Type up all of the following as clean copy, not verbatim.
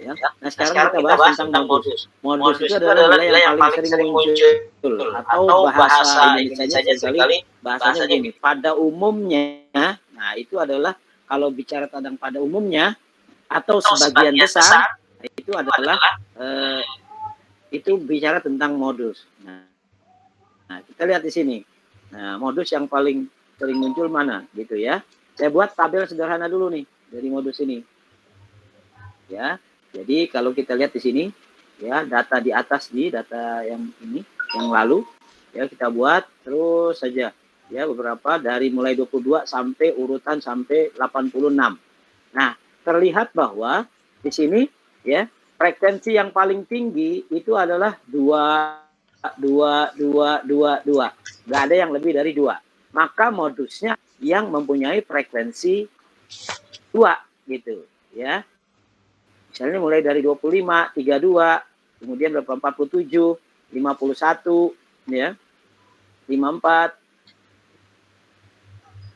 Ya. Nah, sekarang kita bahas tentang modus. Modus itu adalah nilai yang paling sering muncul atau bahasa Indonesianya seringkali bahasanya begini. Pada umumnya, nah itu adalah kalau bicara tentang pada umumnya atau sebagian besar, itu adalah itu bicara tentang modus. Nah, kita lihat di sini. Nah, modus yang paling sering muncul mana, gitu ya. Saya buat tabel sederhana dulu nih dari modus ini. Ya, jadi kalau kita lihat di sini, ya data di atas di data yang ini, yang lalu, ya kita buat terus saja, ya beberapa dari mulai 22 sampai urutan sampai 86. Nah, terlihat bahwa di sini, ya frekuensi yang paling tinggi itu adalah 2. Nggak ada yang lebih dari 2. Maka modusnya yang mempunyai frekuensi 2 gitu, ya. Misalnya mulai dari 25, 32, kemudian berapa 47, 51, ya. 54,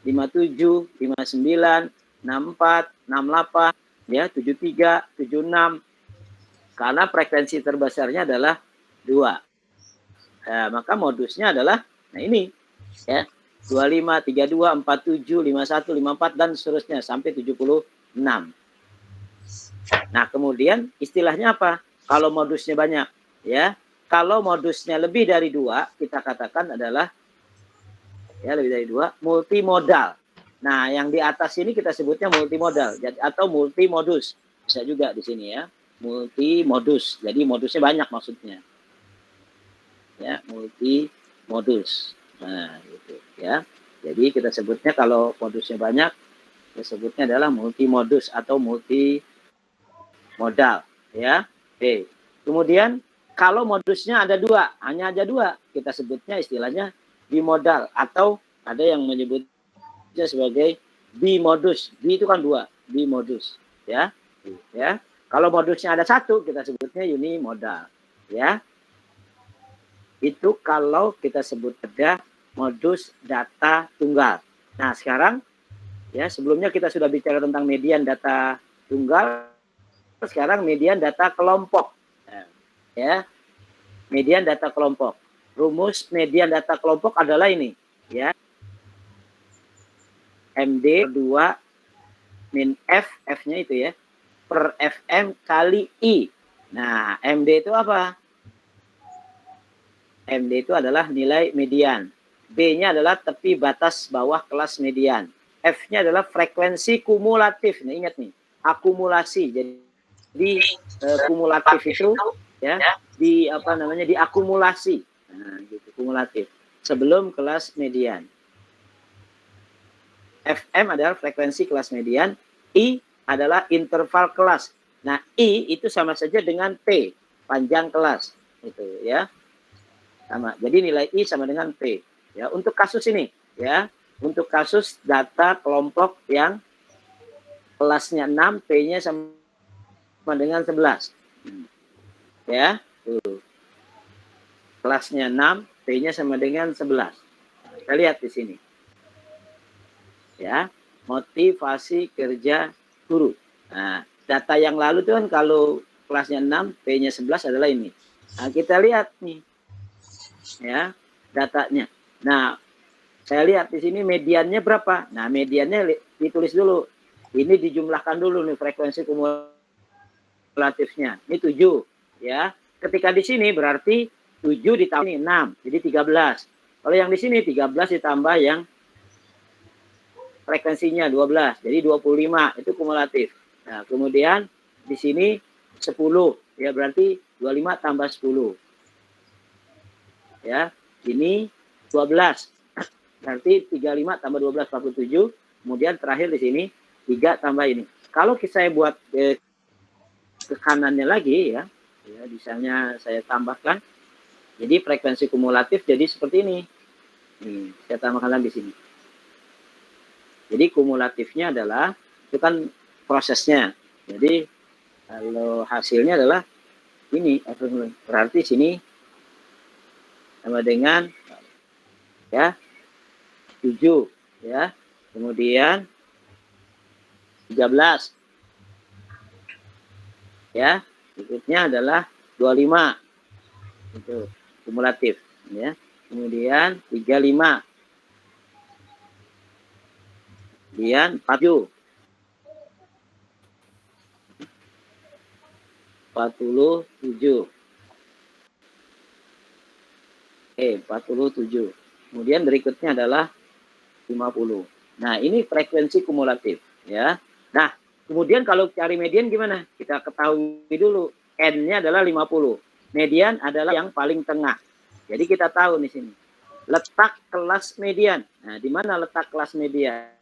57, 59, 64, 68, ya, 73, 76. Karena frekuensi terbesarnya adalah 2. Nah, maka modusnya adalah, nah ini, ya, 25, 32, 47, 51, 54, dan seterusnya sampai 76. Nah, kemudian istilahnya apa? Kalau modusnya banyak, ya. Kalau modusnya lebih dari 2, kita katakan adalah, ya lebih dari 2, multimodal. Nah, yang di atas ini kita sebutnya multimodal atau multimodus. Bisa juga di sini ya, multimodus. Jadi modusnya banyak maksudnya. Ya, multimodus. Nah, gitu ya. Jadi kita sebutnya kalau modusnya banyak, kita sebutnya adalah multimodus atau multimodal, ya. Oke. Kemudian kalau modusnya ada 2, hanya ada 2, kita sebutnya istilahnya bimodal atau ada yang menyebutnya sebagai bimodus. Bi itu kan 2, bimodus, ya. Ya. Kalau modusnya ada 1, kita sebutnya unimodal, ya. Itu kalau kita sebut ada modus data tunggal. Nah, sekarang ya sebelumnya kita sudah bicara tentang median data tunggal, sekarang median data kelompok. Ya, median data kelompok. Rumus median data kelompok adalah ini, ya. MD 2 min F, F-nya itu ya, per FM kali I. Nah, MD itu apa? MD itu adalah nilai median. B-nya adalah tepi batas bawah kelas median. F-nya adalah frekuensi kumulatif. Nah, ingat nih, akumulasi. Jadi kumulatif itu ya di apa namanya diakumulasi. Nah, gitu, kumulatif. Sebelum kelas median. FM adalah frekuensi kelas median, I adalah interval kelas. Nah, I itu sama saja dengan P, panjang kelas. Itu ya. Sama. Jadi nilai I sama dengan P. Ya, untuk kasus ini, ya, untuk kasus data kelompok yang kelasnya 6, P-nya sama dengan 11. Ya, tuh. Kelasnya 6, P-nya sama dengan 11. Kita lihat di sini. Ya, motivasi kerja guru. Nah, data yang lalu itu kan kalau kelasnya 6, P-nya 11 adalah ini. Nah, kita lihat nih. Ya, datanya. Nah, saya lihat di sini mediannya berapa. Nah, mediannya ditulis dulu. Ini dijumlahkan dulu nih frekuensi kumulatifnya. Ini 7, ya. Ketika di sini berarti 7 ditambah 6, jadi 13. Kalau yang di sini 13 ditambah yang frekuensinya 12, jadi 25, itu kumulatif. Nah, kemudian di sini 10, ya berarti 25 tambah 10. Ya, ini 12. Berarti 35 tambah 12 47. Kemudian terakhir di sini 3 tambah ini. Kalau saya buat ke kanannya lagi ya, misalnya saya tambahkan. Jadi frekuensi kumulatif jadi seperti ini. Nih, saya tambahkan lagi di sini. Jadi kumulatifnya adalah itu kan prosesnya. Jadi kalau hasilnya adalah ini, berarti sini sama dengan ya 7 ya. Kemudian 13. Ya, berikutnya adalah 25. Itu kumulatif, ya. Kemudian 35. Kemudian 47. 47. 47. Kemudian berikutnya adalah 50. Nah, ini frekuensi kumulatif, ya. Nah, kemudian kalau cari median gimana? Kita ketahui dulu, N-nya adalah 50. Median adalah yang paling tengah. Jadi kita tahu di sini. Letak kelas median. Nah, di mana letak kelas median?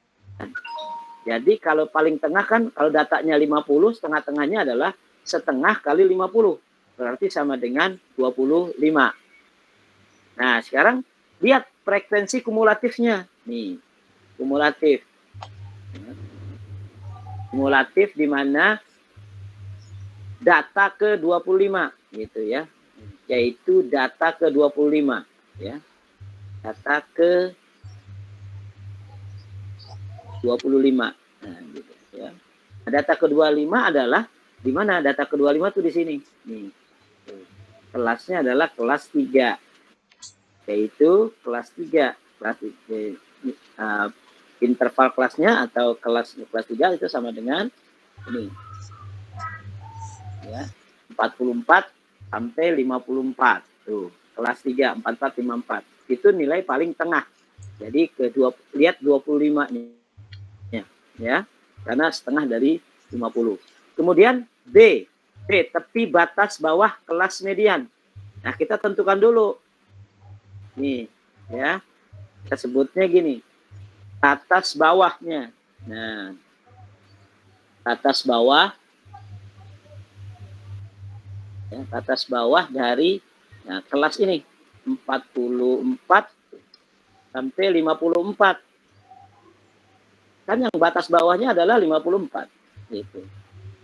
Jadi kalau paling tengah kan, kalau datanya 50, setengah-tengahnya adalah setengah kali 50. Berarti sama dengan 25. Nah, sekarang lihat frekuensi kumulatifnya. Nih, kumulatif. Kumulatif di mana data ke 25 gitu ya. Yaitu data ke 25 ya. Data ke 25. Nah, gitu ya. Data ke 25 adalah di mana data ke 25 tuh di sini. Nih. Kelasnya adalah kelas 3. Yaitu kelas 3. Kelas interval kelasnya atau kelas 3 itu sama dengan ini. Ya, 44 sampai 54. Tuh, kelas 3 44 54. Itu nilai paling tengah. Jadi lihat 25-nya. Ya. Karena setengah dari 50. Kemudian B, tepi batas bawah kelas median. Nah, kita tentukan dulu. Nih, ya. Kita sebutnya gini. Atas bawahnya. Nah, atas bawah, ya, atas bawah dari kelas ini 44 sampai 54. Kan yang batas bawahnya adalah 54 gitu.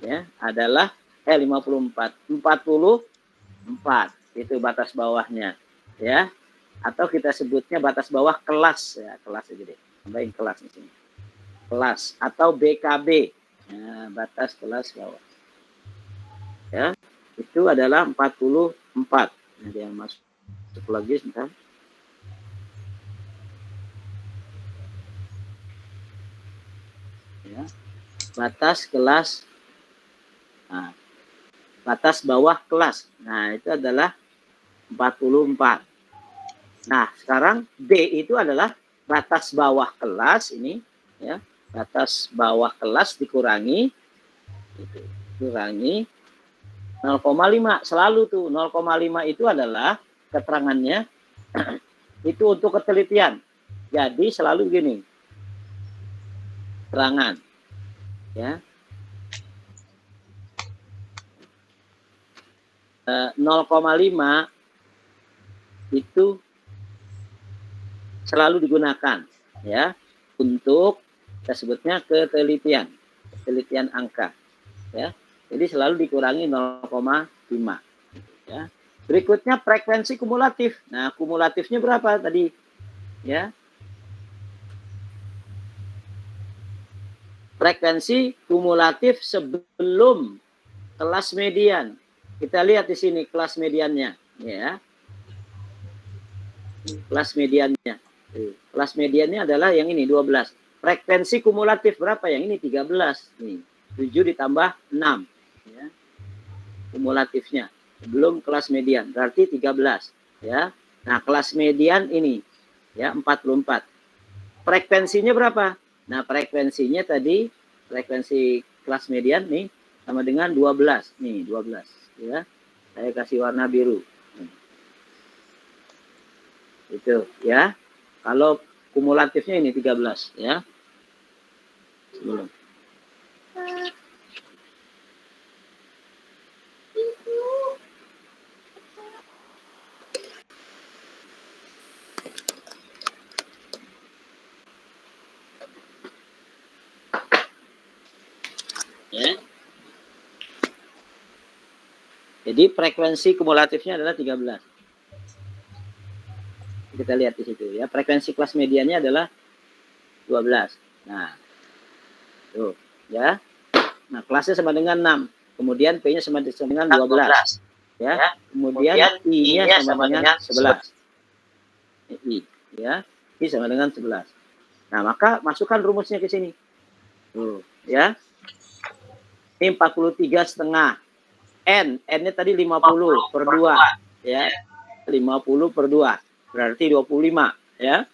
Ya, adalah 54. 44 itu batas bawahnya, ya. Atau kita sebutnya batas bawah kelas, ya, kelas gede. Tambahin kelas di sini. Kelas atau BKB. Nah, batas kelas bawah. Ya, itu adalah 44. Ada yang masuk lagi sebentar. Ya. Batas kelas. Nah, batas bawah kelas. Nah, itu adalah 44. Nah, sekarang B itu adalah batas bawah kelas ini, ya. Batas bawah kelas dikurangi 0,5 selalu tuh 0,5 itu adalah keterangannya itu untuk ketelitian. Jadi selalu gini. Keterangan, ya. 0,5 itu selalu digunakan, ya, untuk kita sebutnya ketelitian angka, ya. Jadi selalu dikurangi 0,5, ya. Berikutnya frekuensi kumulatif. Nah, kumulatifnya berapa tadi, ya? Frekuensi kumulatif sebelum kelas median. Kita lihat di sini kelas mediannya, ya. Kelas mediannya. Kelas mediannya adalah yang ini 12. Frekuensi kumulatif berapa? Yang ini 13. Nih, 7 ditambah 6. Ya. Kumulatifnya sebelum kelas median berarti 13. Ya. Nah, kelas median ini ya 44. Frekuensinya berapa? Nah, frekuensinya tadi frekuensi kelas median nih sama dengan 12. Nih, 12 ya. Saya kasih warna biru. Itu ya. Kalau kumulatifnya ini 13 ya. Sebelum. Ya. Jadi frekuensi kumulatifnya adalah 13. Kita lihat di situ ya. Frekuensi kelas mediannya adalah 12. Nah, tuh ya. Nah, kelasnya sama dengan 6. Kemudian P-nya sama dengan 12. Ya. Kemudian I-nya sama dengan 11. I, ya. I sama dengan 11. Nah, maka masukkan rumusnya ke sini. Tuh, ya. Ini 43,5. N-nya tadi 50 per 2, ya. 50 per 2, berarti 25, ya.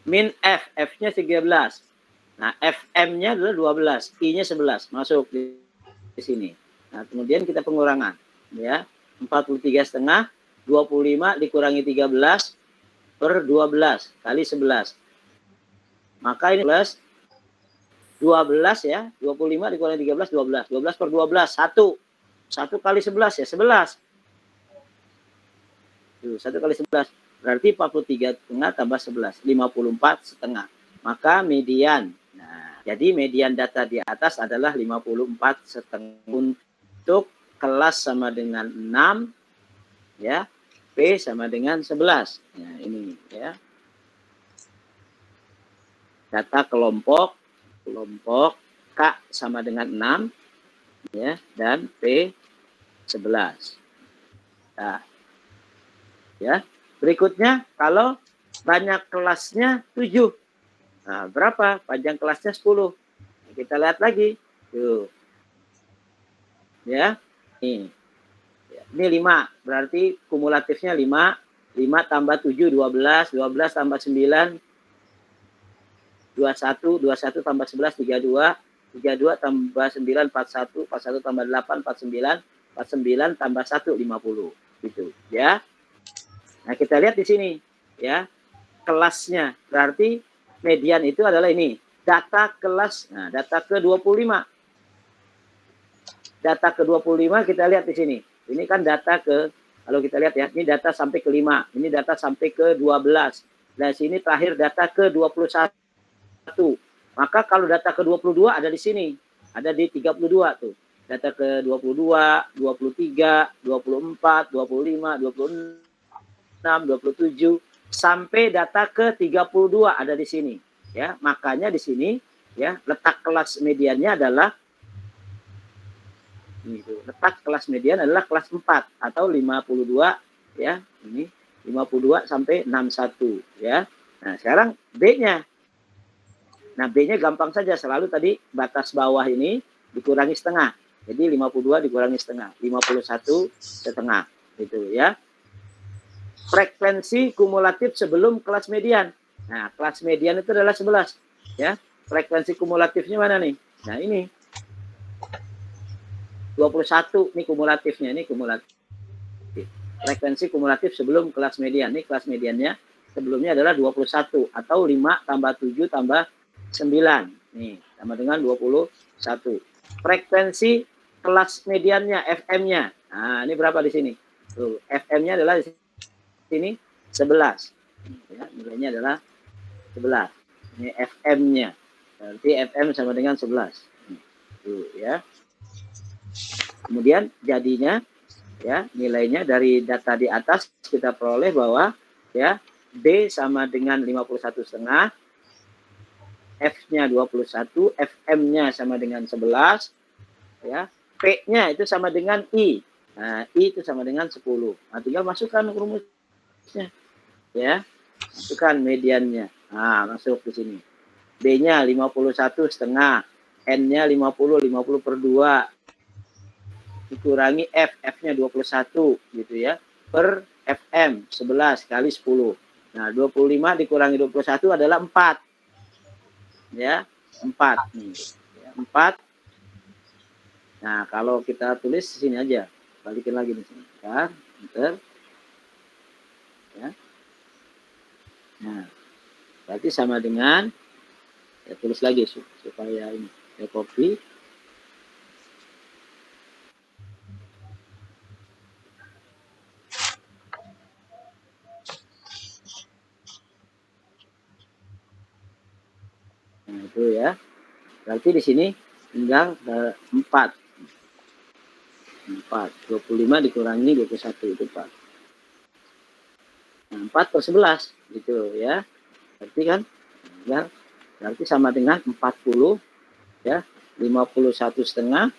Min F, F-nya 13. Nah, FM-nya adalah 12, I-nya 11, masuk di sini. Nah, kemudian kita pengurangan, ya. 43,5, 25 dikurangi 13 per 12 kali 11. Maka ini plus 12 ya, 25 dikurangi 13, 12. 12 per 12, 1. 1 kali 11 ya, 11. 1 kali 11. Berarti 43,5 tambah 11. 54,5. Maka median. Nah, jadi median data di atas adalah 54,5. Untuk kelas sama dengan 6. Ya. P sama dengan 11. Nah, ini ya. Data kelompok K sama dengan 6. Ya, dan P 11. Nah, ya. Berikutnya kalau banyak kelasnya 7. Nah, berapa? Panjang kelasnya 10. Nah, kita lihat lagi. Tuh. Ya. Ini 5. Berarti kumulatifnya 5. 5 tambah 7 12, 12 tambah 9 21, 21 tambah 11 32, 32 tambah 9 41, 41 tambah 8 49, 49 tambah 1 50 gitu, ya. Nah, kita lihat di sini, ya. Kelasnya berarti median itu adalah ini, data kelas. Nah, data ke-25. Data ke-25 kita lihat di sini. Ini kan data kalau kita lihat ya, ini data sampai ke-5, ini data sampai ke-12. Nah, sini terakhir data ke-21. Maka kalau data ke-22 ada di sini, ada di 32 tuh. Data ke-22, 23, 24, 25, 26, 27 sampai data ke-32 ada di sini, ya. Makanya di sini ya, letak kelas mediannya adalah letak kelas median adalah kelas 4 atau 52, ya. Ini 52 sampai 61, ya. Nah, sekarang B-nya. Nah, B-nya gampang saja, selalu tadi batas bawah ini dikurangi setengah. Jadi 52 dikurangi setengah, 51,5 gitu, ya. Frekuensi kumulatif sebelum kelas median. Nah, kelas median itu adalah 11, ya. Frekuensi kumulatifnya mana nih? Nah, ini 21 nih kumulatifnya, ini kumulatif. Frekuensi kumulatif sebelum kelas median. Ini kelas mediannya sebelumnya adalah 21 atau 5 tambah 7 tambah 9. Nih, sama dengan 21. Frekuensi kelas mediannya, FM-nya. Nah, ini berapa di sini? Tuh, FM-nya adalah di sini 11. Ya, nilainya adalah 11. Ini FM-nya. Berarti FM sama dengan 11. Tuh, ya. Kemudian jadinya ya, nilainya dari data di atas kita peroleh bahwa ya D sama dengan 51,5, F-nya 21, FM-nya sama dengan 11, ya. P-nya itu sama dengan I. Nah, I itu sama dengan 10. Nah, tinggal masukkan rumusnya. Ya. Masukkan mediannya. Nah, masuk di sini. B-nya 51,5, N-nya 50, 50 per 2. Dikurangi F, F-nya 21 gitu ya. Per FM 11 kali 10. Nah, 25 dikurangi 21 adalah 4. Ya, 4 nih. Ya, 4. Nah, kalau kita tulis di sini aja. Balikin lagi di sini. Bentar. Ya. Nah, berarti sama dengan ya, tulis lagi supaya ini ya, copy. Nah, itu ya. Berarti di sini tinggal 4. 25 dikurangi 21 itu 4. Nah, 4 per 11 gitu ya. Berarti kan ya, berarti sama dengan 40 ya, 51,5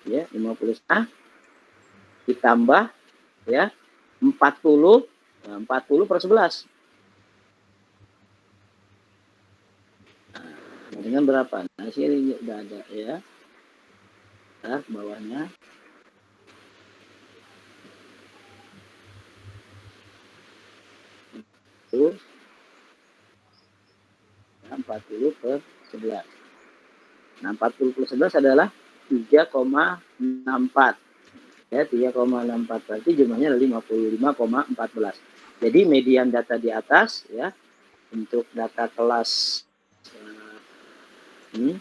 ya 50 setengah ditambah ya 40, nah, 40 per 11. Nah, dengan berapa? Nah, sini udah ada ya. Nah, bawahnya. Itu 40 per 11. Nah, 40 per 11 adalah 3,64. Ya, 3,64 berarti jumlahnya 55,14. Jadi median data di atas ya untuk data kelas ini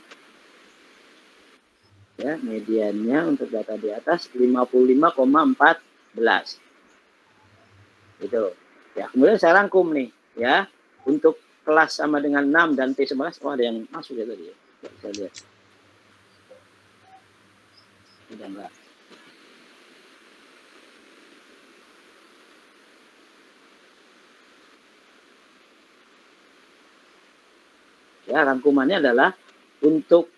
ya mediannya untuk data di atas 55,14. Itu. Ya, kemudian saya rangkum nih ya untuk kelas sama dengan 6 dan T11. Oh, ada yang masuk ya tadi ya. Bisa lihat. Udah enggak. Ya, rangkumannya adalah untuk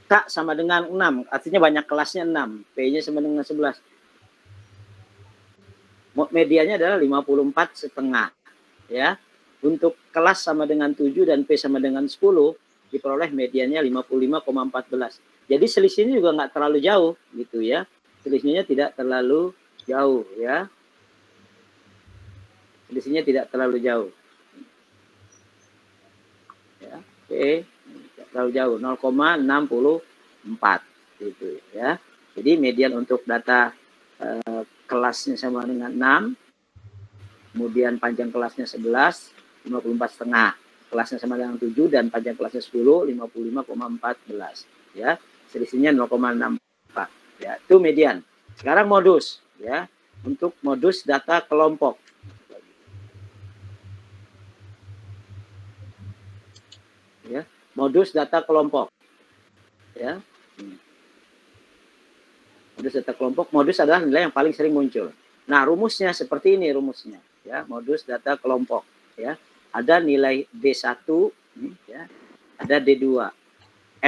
K sama dengan 6, artinya banyak kelasnya 6, P-nya sama dengan 11. Medianya adalah 54,5 ya. Untuk kelas sama dengan 7 dan P sama dengan 10 diperoleh mediannya 55,14. Jadi selisihnya juga nggak terlalu jauh gitu ya. Selisihnya tidak terlalu jauh ya. Selisihnya tidak terlalu jauh. Ya, P tidak terlalu jauh 0,64 gitu ya. Jadi median untuk data kelasnya sama dengan 6, kemudian panjang kelasnya 11, 54,5. Kelasnya sama dengan 7 dan panjang kelasnya 10, 55,14 ya. Selisihnya 0,64 ya. Itu median. Sekarang modus ya. Untuk modus data kelompok. Ya, modus data kelompok. Ya. Modus data kelompok, modus adalah nilai yang paling sering muncul. Nah, rumusnya seperti ini rumusnya ya, modus data kelompok ya. Ada nilai D1 ya, ada D2.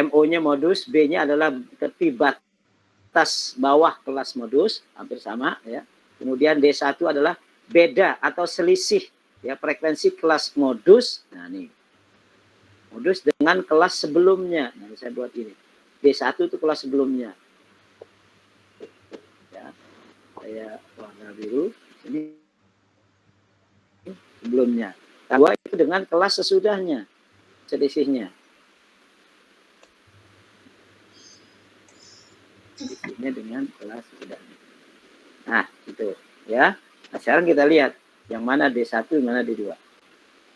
MO-nya modus, B-nya adalah tepi batas bawah kelas modus, hampir sama ya. Kemudian D1 adalah beda atau selisih ya frekuensi kelas modus. Nah, nih. Modus dengan kelas sebelumnya. Nah, saya buat ini. D1 itu kelas sebelumnya. Ya. Saya warna biru ini sebelumnya. Kedua itu dengan kelas sesudahnya, selisihnya. Selisihnya dengan kelas sesudahnya. Nah, itu ya. Nah, sekarang kita lihat yang mana D1, yang mana D2.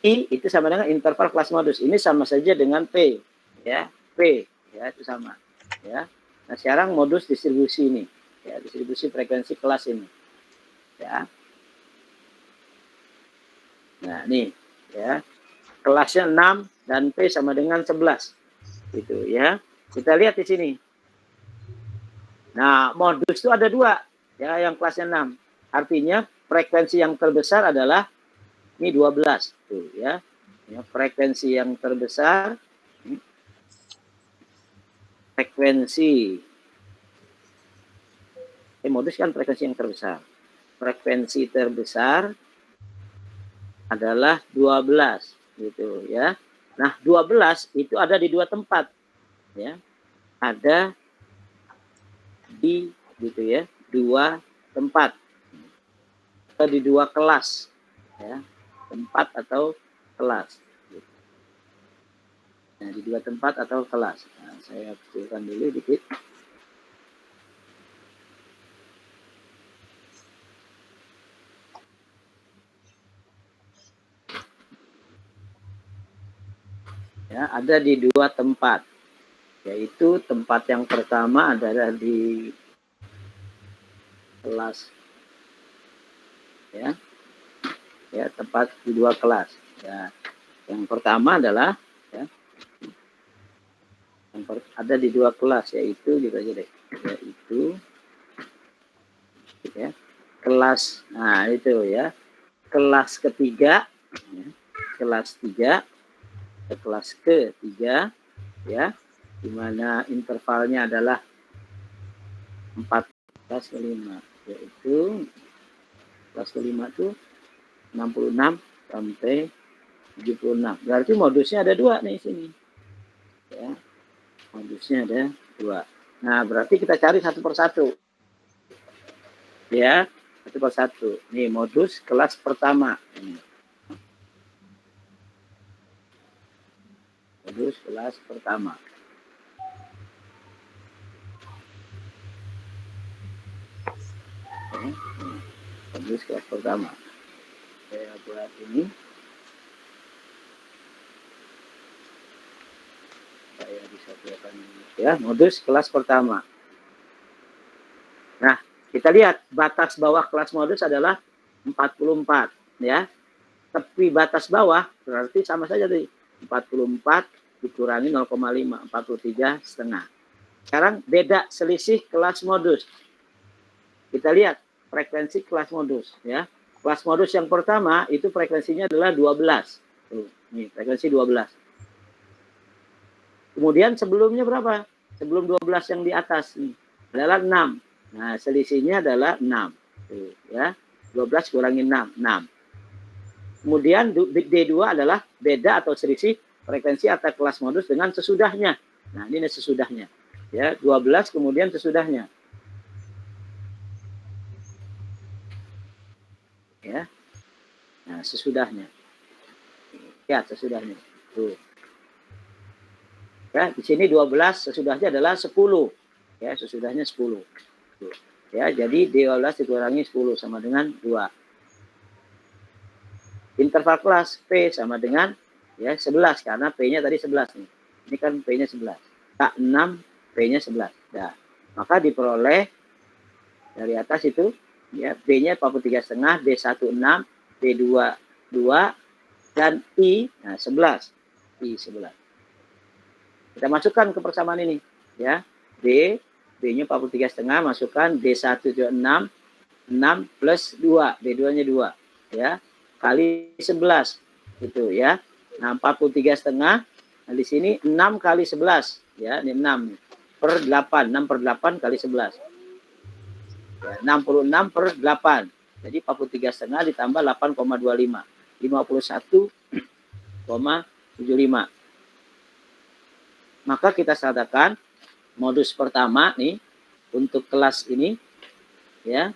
I itu sama dengan interval kelas modus. Ini sama saja dengan P, ya. P, ya itu sama, ya. Nah, sekarang modus distribusi ini, ya, distribusi frekuensi kelas ini, ya. Nah, nih, ya. Kelasnya 6 dan P sama dengan 11. Gitu ya. Kita lihat di sini. Nah, modus itu ada 2, ya, yang kelasnya 6. Artinya frekuensi yang terbesar adalah ini 12 tuh ya. Ya, frekuensi yang terbesar modus kan frekuensi yang terbesar. Frekuensi terbesar adalah 12 gitu ya. Nah, 12 itu ada di 2 tempat ya. Ada di gitu ya, 2 tempat. Atau di 2 kelas ya. Tempat atau kelas. Nah, di 2 tempat atau kelas. Nah, saya kecilkan dulu dikit. Ya, ada di 2 tempat. Yaitu tempat yang pertama adalah di kelas ya tempat di 2 kelas ya. Yang pertama adalah ya, yang ada di 2 kelas yaitu gitu aja deh, yaitu ya kelas, nah itu ya kelas ketiga ya, kelas 3 ke kelas ketiga ya, dimana intervalnya adalah 4 kelas kelima, yaitu kelas kelima itu 66 sampai 76. Berarti modusnya ada 2 nih sini. Ya, modusnya ada 2. Nah, berarti kita cari satu persatu. Ya, satu persatu. Nih, modus kelas pertama. Ini. Modus kelas pertama. Oke. Modus kelas pertama. Saya buat ini. Saya bisa buatkan ya, modus kelas pertama. Nah, kita lihat batas bawah kelas modus adalah 44 ya. Tepi batas bawah berarti sama saja tadi. 44 dikurangi 0,5, 43,5. Sekarang beda selisih kelas modus. Kita lihat frekuensi kelas modus ya. Kelas modus yang pertama itu frekuensinya adalah 12. Tuh, ini frekuensi 12. Kemudian sebelumnya berapa? Sebelum 12 yang di atas nih adalah 6. Nah, selisihnya adalah 6. Tuh, ya. 12 kurangi 6, 6. Kemudian D2 adalah beda atau selisih frekuensi atau kelas modus dengan sesudahnya. Nah, ini sesudahnya. Ya, 12 kemudian sesudahnya. Ya. Nah, sesudahnya. Ya, sesudahnya. Tuh. Ya, di sini 12 sesudahnya adalah 10. Ya, sesudahnya 10. Tuh. Ya, jadi 12 dikurangi 10 sama dengan 2. Interval kelas P sama dengan ya 11 karena P-nya tadi 11 nih. Ini kan P-nya 11. Tak 6, P-nya 11. Nah, maka diperoleh dari atas itu ya B-nya 43,5, D1 6, D2 2 dan I nah 11. I 11. Kita masukkan ke persamaan ini ya. D B-nya 43,5 masukkan D1 6 6 plus 2, D2-nya 2 ya. Kali 11 itu ya. Nah, 43,5. Nah, di sini 6 kali 11 ya, ini 6 per 8, 6 per 8 kali 11. Ya, 66 per 8. Jadi 43,5 ditambah 8,25. 51,75. Maka kita katakan modus pertama nih untuk kelas ini ya.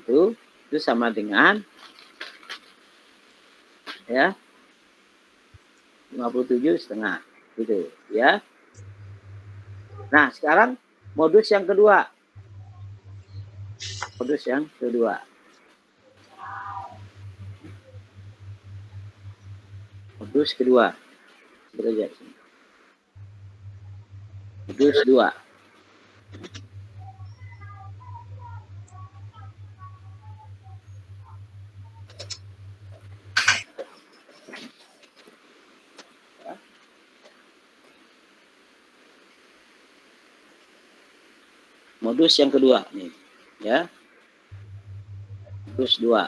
Itu sama dengan ya 57,5 gitu ya. Nah, sekarang modus yang kedua. Modus yang kedua. Modus kedua. Modus 2. Modus yang kedua nih, ya. Modus 2.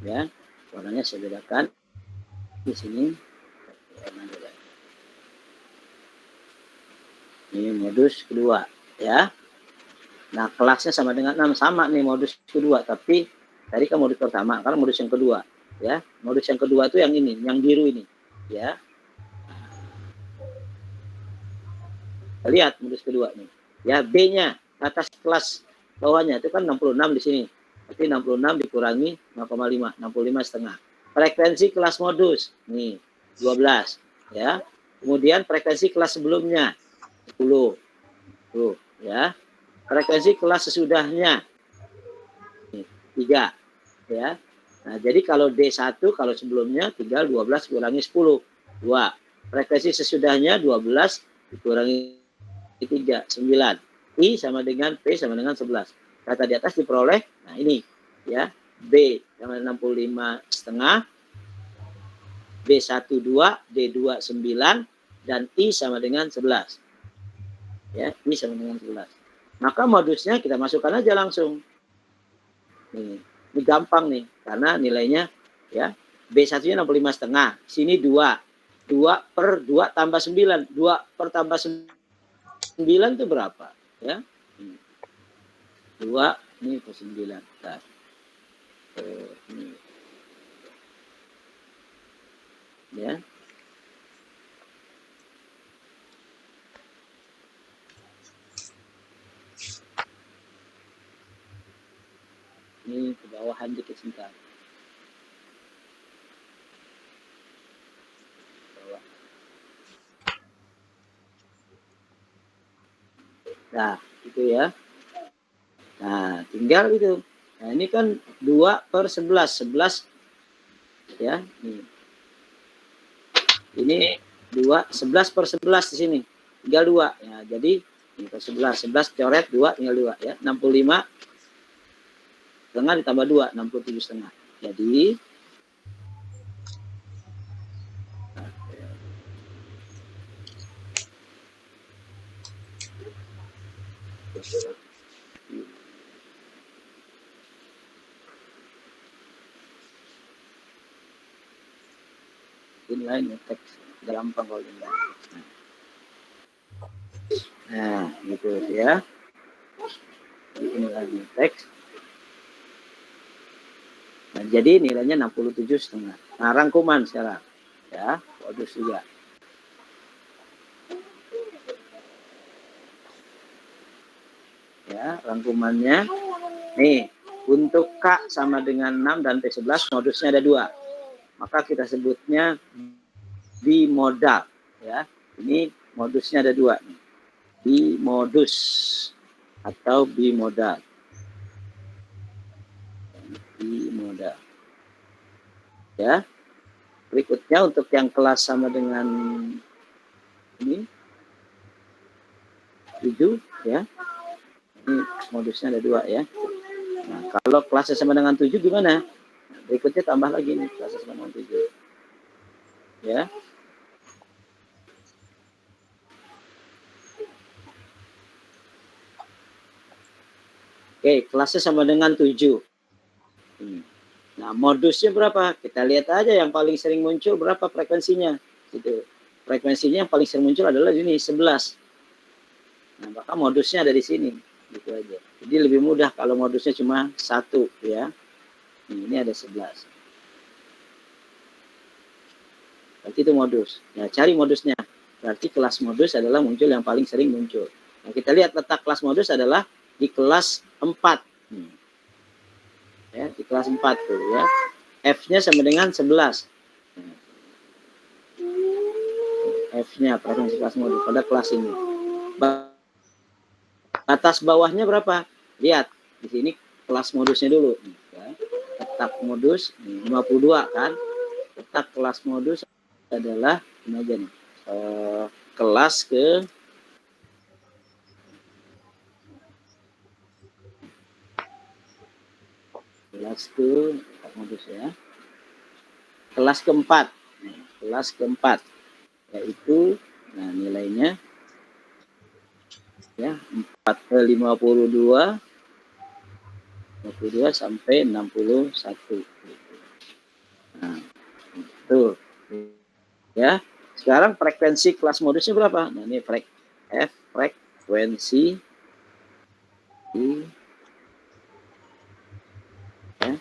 Ya. Warnanya saya bedakan di sini. Ini modus kedua, ya. Nah, kelasnya sama dengan 6, sama nih modus kedua, tapi tadi kan modus pertama, kan modus yang kedua, ya. Modus yang kedua itu yang ini, yang biru ini, ya. Lihat modus kedua nih. Ya, B-nya atas kelas bawahnya itu kan 66 di sini. Berarti 66 dikurangi 0,5, 65,5. Frekuensi kelas modus nih 12 ya. Kemudian frekuensi kelas sebelumnya 10. Tuh, ya. Frekuensi kelas sesudahnya nih, 3 ya. Nah, jadi kalau D1 kalau sebelumnya tinggal 12 kurangi 10, 2. Frekuensi sesudahnya 12 dikurangi 3, 9. I sama dengan P sama dengan 11. Kata di atas diperoleh, nah ini ya, B sama 65,5, B1 2, D2 9, dan I sama dengan 11. Ya, I sama dengan 11. Maka modusnya kita masukkan aja langsung. Ini gampang nih, karena nilainya ya, B1-nya 65,5, sini 2. 2 per 2 tambah 9. 2 per tambah 9 itu berapa? Ya. 2 ini per 9. Nah, ini. Ya. Ini ke bawahan dikit sebentar. Nah, itu ya. Nah, tinggal itu. Nah, ini kan 2 per 11. 11 ya. Ini 2, 11 per 11 di sini. Tinggal 2. Ya, jadi ini per 11. 11 coret 2, tinggal 2 ya. 65 setengah ditambah 2, 67 setengah. Jadi inline teks gampang kalau ini. Nah, gitu ya. Inline teks. Nah, jadi nilainya 67,5. Nah, rangkuman sekarang. Ya, modus juga. Ya, rangkumannya. Nih, untuk K sama dengan 6 dan P11 modusnya ada 2. Maka kita sebutnya bimodal. Ya, ini modusnya ada 2. Bimodus atau bimodal. Bimodal. Ya. Berikutnya untuk yang kelas sama dengan ini 7 ya. Ini modusnya ada 2 ya. Nah, kalau kelasnya sama dengan 7 gimana? Berikutnya tambah lagi nih kelasnya sama dengan 7. Ya. Oke, kelasnya sama dengan 7. Nah, modusnya berapa? Kita lihat aja yang paling sering muncul berapa frekuensinya. Gitu. Frekuensinya yang paling sering muncul adalah ini 11. Nah, maka modusnya ada di sini. Gitu aja. Jadi lebih mudah kalau modusnya cuma 1 ya. Ini ada 11. Berarti itu modus. Nah, cari modusnya. Berarti kelas modus adalah muncul yang paling sering muncul. Nah, kita lihat letak kelas modus adalah di kelas 4. Ya, di kelas 4 tuh ya. F-nya sama dengan 11. F-nya frekuensi kelas modus pada kelas ini. Batas bawahnya berapa? Lihat di sini kelas modusnya dulu. Ya. Letak modus 52 kan. Letak kelas modus adalah ini aja nih. Kelas ke modus ya. Kelas keempat. Kelas keempat yaitu nah nilainya ya 52 sampai 61. Nah, itu ya. Sekarang frekuensi kelas modusnya berapa? Nah, ini frekuensi ya,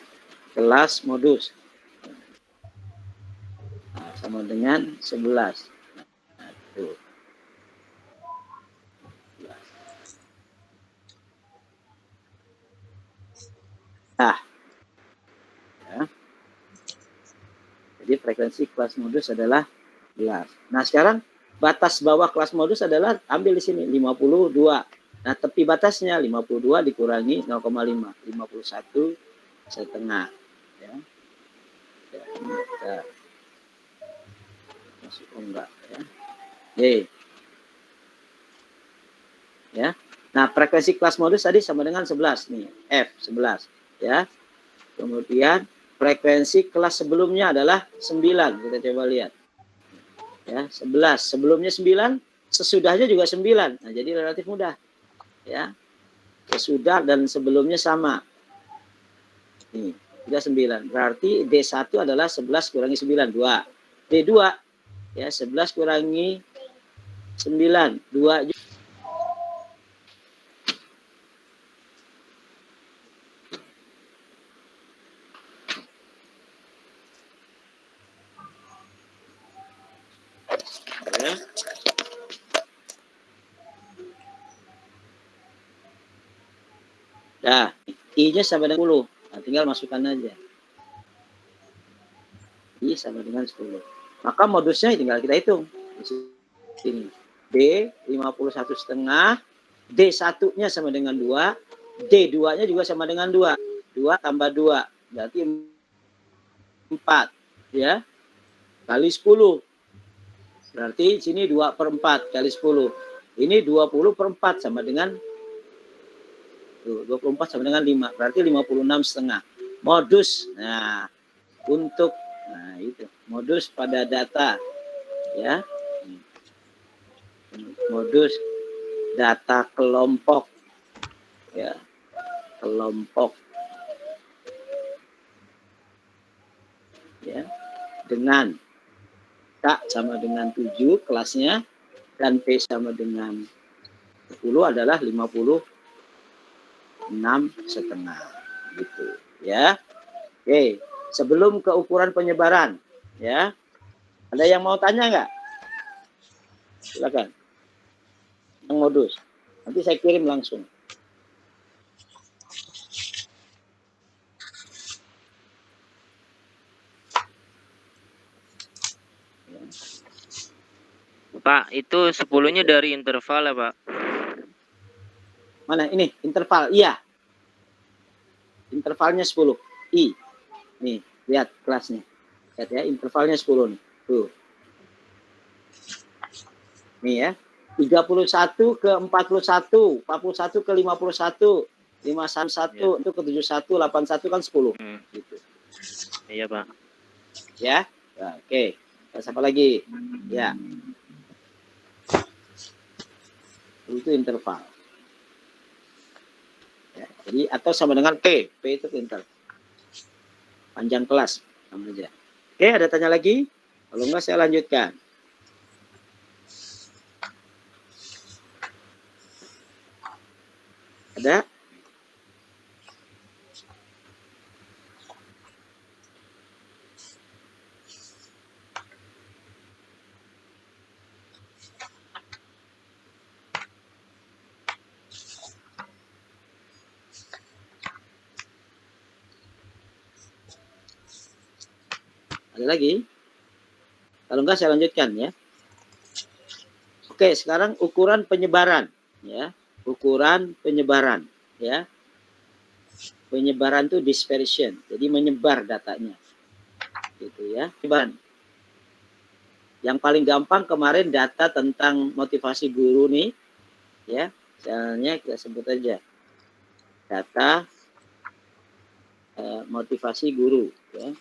kelas modus. Nah, sama dengan 11. Nah, tuh. Nah, ya. Jadi frekuensi kelas modus adalah 11. Nah, sekarang batas bawah kelas modus adalah ambil di sini 52. Nah, tepi batasnya 52 dikurangi 0,5, 51 setengah. Ya. Ya, masuk enggak ya. Ya. Nah, frekuensi kelas modus tadi sama dengan 11 nih, F11 ya. Kemudian frekuensi kelas sebelumnya adalah 9. Kita coba lihat. Ya, 11. Sebelumnya 9, sesudahnya juga 9. Nah, jadi relatif mudah. Ya. Sesudah dan sebelumnya sama. Nih, sudah 9. Berarti D1 adalah 11 kurangi 9, 2. D2 Ya, 11 kurangi 9, 2 juga. Ya. Nah, I-nya sama dengan 10. Nah, tinggal masukkan aja. I sama dengan 10. Maka modusnya tinggal kita hitung. Di sini. D 51,5. D1-nya sama dengan 2. D2-nya juga sama dengan 2. 2 tambah 2. Berarti 4. Ya. Kali 10. Berarti sini 2/4 kali 10. Ini 20/4 sama dengan 24 sama dengan 5. Berarti 56,5. Modus. Nah, untuk itu modus pada data, ya. Modus data kelompok, ya. Kelompok, ya. Dengan K sama dengan 7 kelasnya dan P sama dengan 10 adalah 56,5 gitu, ya. Oke, sebelum ke ukuran penyebaran, ya. Ada yang mau tanya nggak? Silakan. Yang modus. Nanti saya kirim langsung. Pak, itu 10-nya dari interval ya, Pak? Mana ini? Interval. Iya. Intervalnya 10. I. Nih, lihat kelasnya. Lihat ya, intervalnya 10 nih. Tuh. Nih ya. 31 ke 41, 41 ke 51, 51 itu ke 71, 81 kan 10. Gitu. Iya, Pak. Ya. Nah, oke. Terus apa lagi? Ya. Itu interval. Ya, jadi atau sama dengan P. P itu interval. Panjang kelas sama aja. Oke, ada tanya lagi? Kalau enggak saya lanjutkan. Ada? Ada lagi? Kalau enggak saya lanjutkan ya. Oke, sekarang ukuran penyebaran ya. Ukuran penyebaran ya. Penyebaran itu dispersion. Jadi menyebar datanya. Gitu ya. Penyebaran. Yang paling gampang kemarin data tentang motivasi guru nih ya. Misalnya kita sebut aja data motivasi guru ya.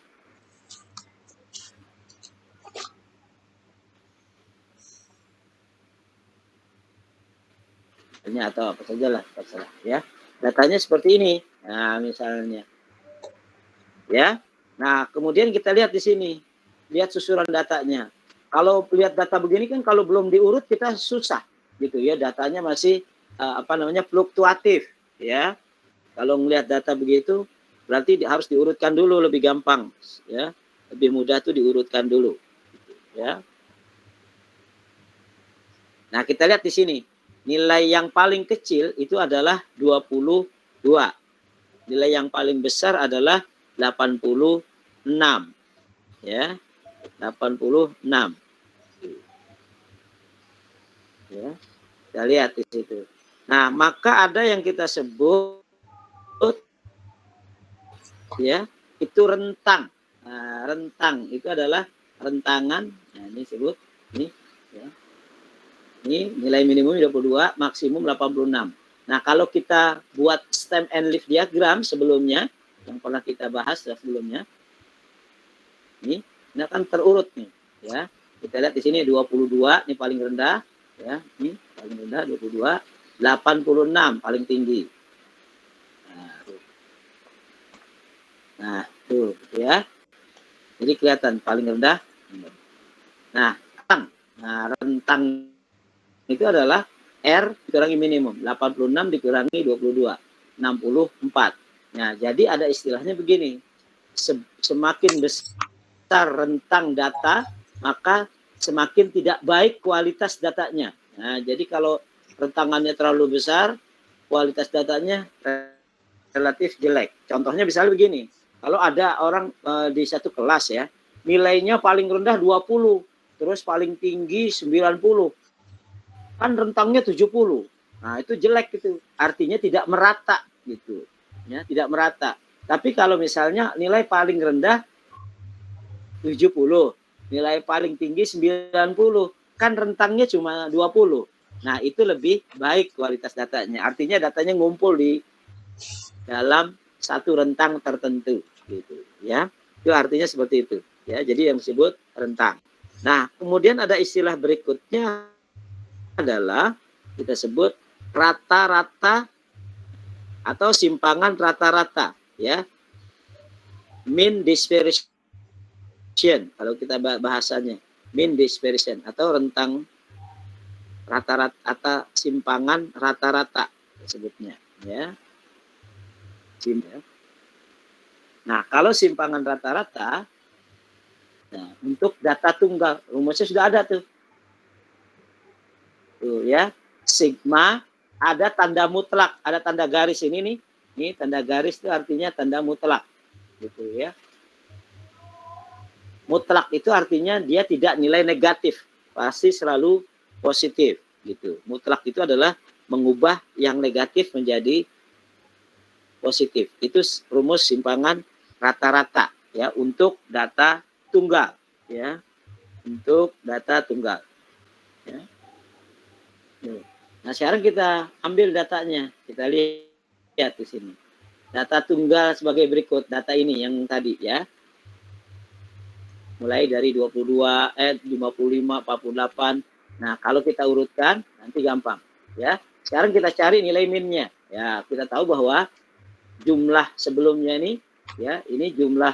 Atau apa saja lah terserah ya. Datanya seperti ini. Nah, misalnya ya. Nah, kemudian kita lihat di sini. Lihat susunan datanya. Kalau lihat data begini kan kalau belum diurut kita susah gitu ya. Datanya masih fluktuatif ya. Kalau melihat data begitu berarti harus diurutkan dulu, lebih gampang ya. Lebih mudah tuh diurutkan dulu ya. Nah, kita lihat di sini. Nilai yang paling kecil itu adalah 22. Nilai yang paling besar adalah 86. Ya. 86. Ya. Kita lihat di situ. Nah, maka ada yang kita sebut ya, itu rentang. Nah, rentang itu adalah rentangan. Nah, ini sebut ini ya. Ini nilai minimum 22, maksimum 86. Nah, kalau kita buat stem and leaf diagram sebelumnya, yang pernah kita bahas sebelumnya, ini akan terurut nih, ya. Kita lihat di sini 22, ini paling rendah, ya. Ini paling rendah 22, 86 paling tinggi. Nah, tuh ya. Jadi kelihatan paling rendah. Nah, Nah, rentang itu adalah R dikurangi minimum, 86 dikurangi 22, 64. Nah, jadi ada istilahnya begini, semakin besar rentang data, maka semakin tidak baik kualitas datanya. Nah, jadi kalau rentangannya terlalu besar, kualitas datanya relatif jelek. Contohnya misalnya begini, kalau ada orang di satu kelas ya, nilainya paling rendah 20, terus paling tinggi 90, kan rentangnya 70. Nah, itu jelek itu. Artinya tidak merata gitu. Ya, tidak merata. Tapi kalau misalnya nilai paling rendah 70, nilai paling tinggi 90, kan rentangnya cuma 20. Nah, itu lebih baik kualitas datanya. Artinya datanya ngumpul di dalam satu rentang tertentu gitu ya. Itu artinya seperti itu ya. Jadi yang disebut rentang. Nah, kemudian ada istilah berikutnya adalah kita sebut rata-rata atau simpangan rata-rata ya. Mean dispersion kalau kita bahasanya. Mean dispersion atau rentang rata-rata atau simpangan rata-rata sebutnya ya. Nah, kalau simpangan rata-rata, nah, untuk data tunggal, rumusnya sudah ada tuh. Tuh ya, sigma, ada tanda mutlak, ada tanda garis ini nih. Ini tanda garis itu artinya tanda mutlak. Gitu ya. Mutlak itu artinya dia tidak nilai negatif, pasti selalu positif gitu. Mutlak itu adalah mengubah yang negatif menjadi positif. Itu rumus simpangan rata-rata ya untuk data tunggal ya. Untuk data tunggal. Ya. Nah, sekarang kita ambil datanya. Kita lihat di sini. Data tunggal sebagai berikut. Data ini yang tadi ya. Mulai dari 55, 48. Nah, kalau kita urutkan nanti gampang ya. Sekarang kita cari nilai min-nya. Ya, kita tahu bahwa jumlah sebelumnya ini ya, ini jumlah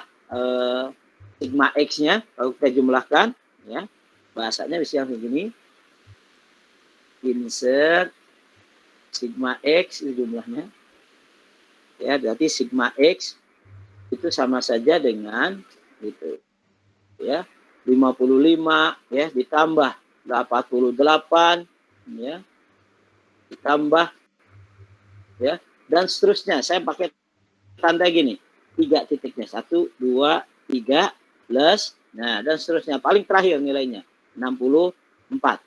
sigma X-nya kalau kita jumlahkan ya. Bahasanya bisa begini. Insert sigma X itu jumlahnya. Ya, berarti sigma X itu sama saja dengan itu ya 55 ya ditambah 88 ya ditambah ya dan seterusnya. Saya pakai tanda gini, 3 titiknya, 1 2 3 plus, nah dan seterusnya. Paling terakhir nilainya 64.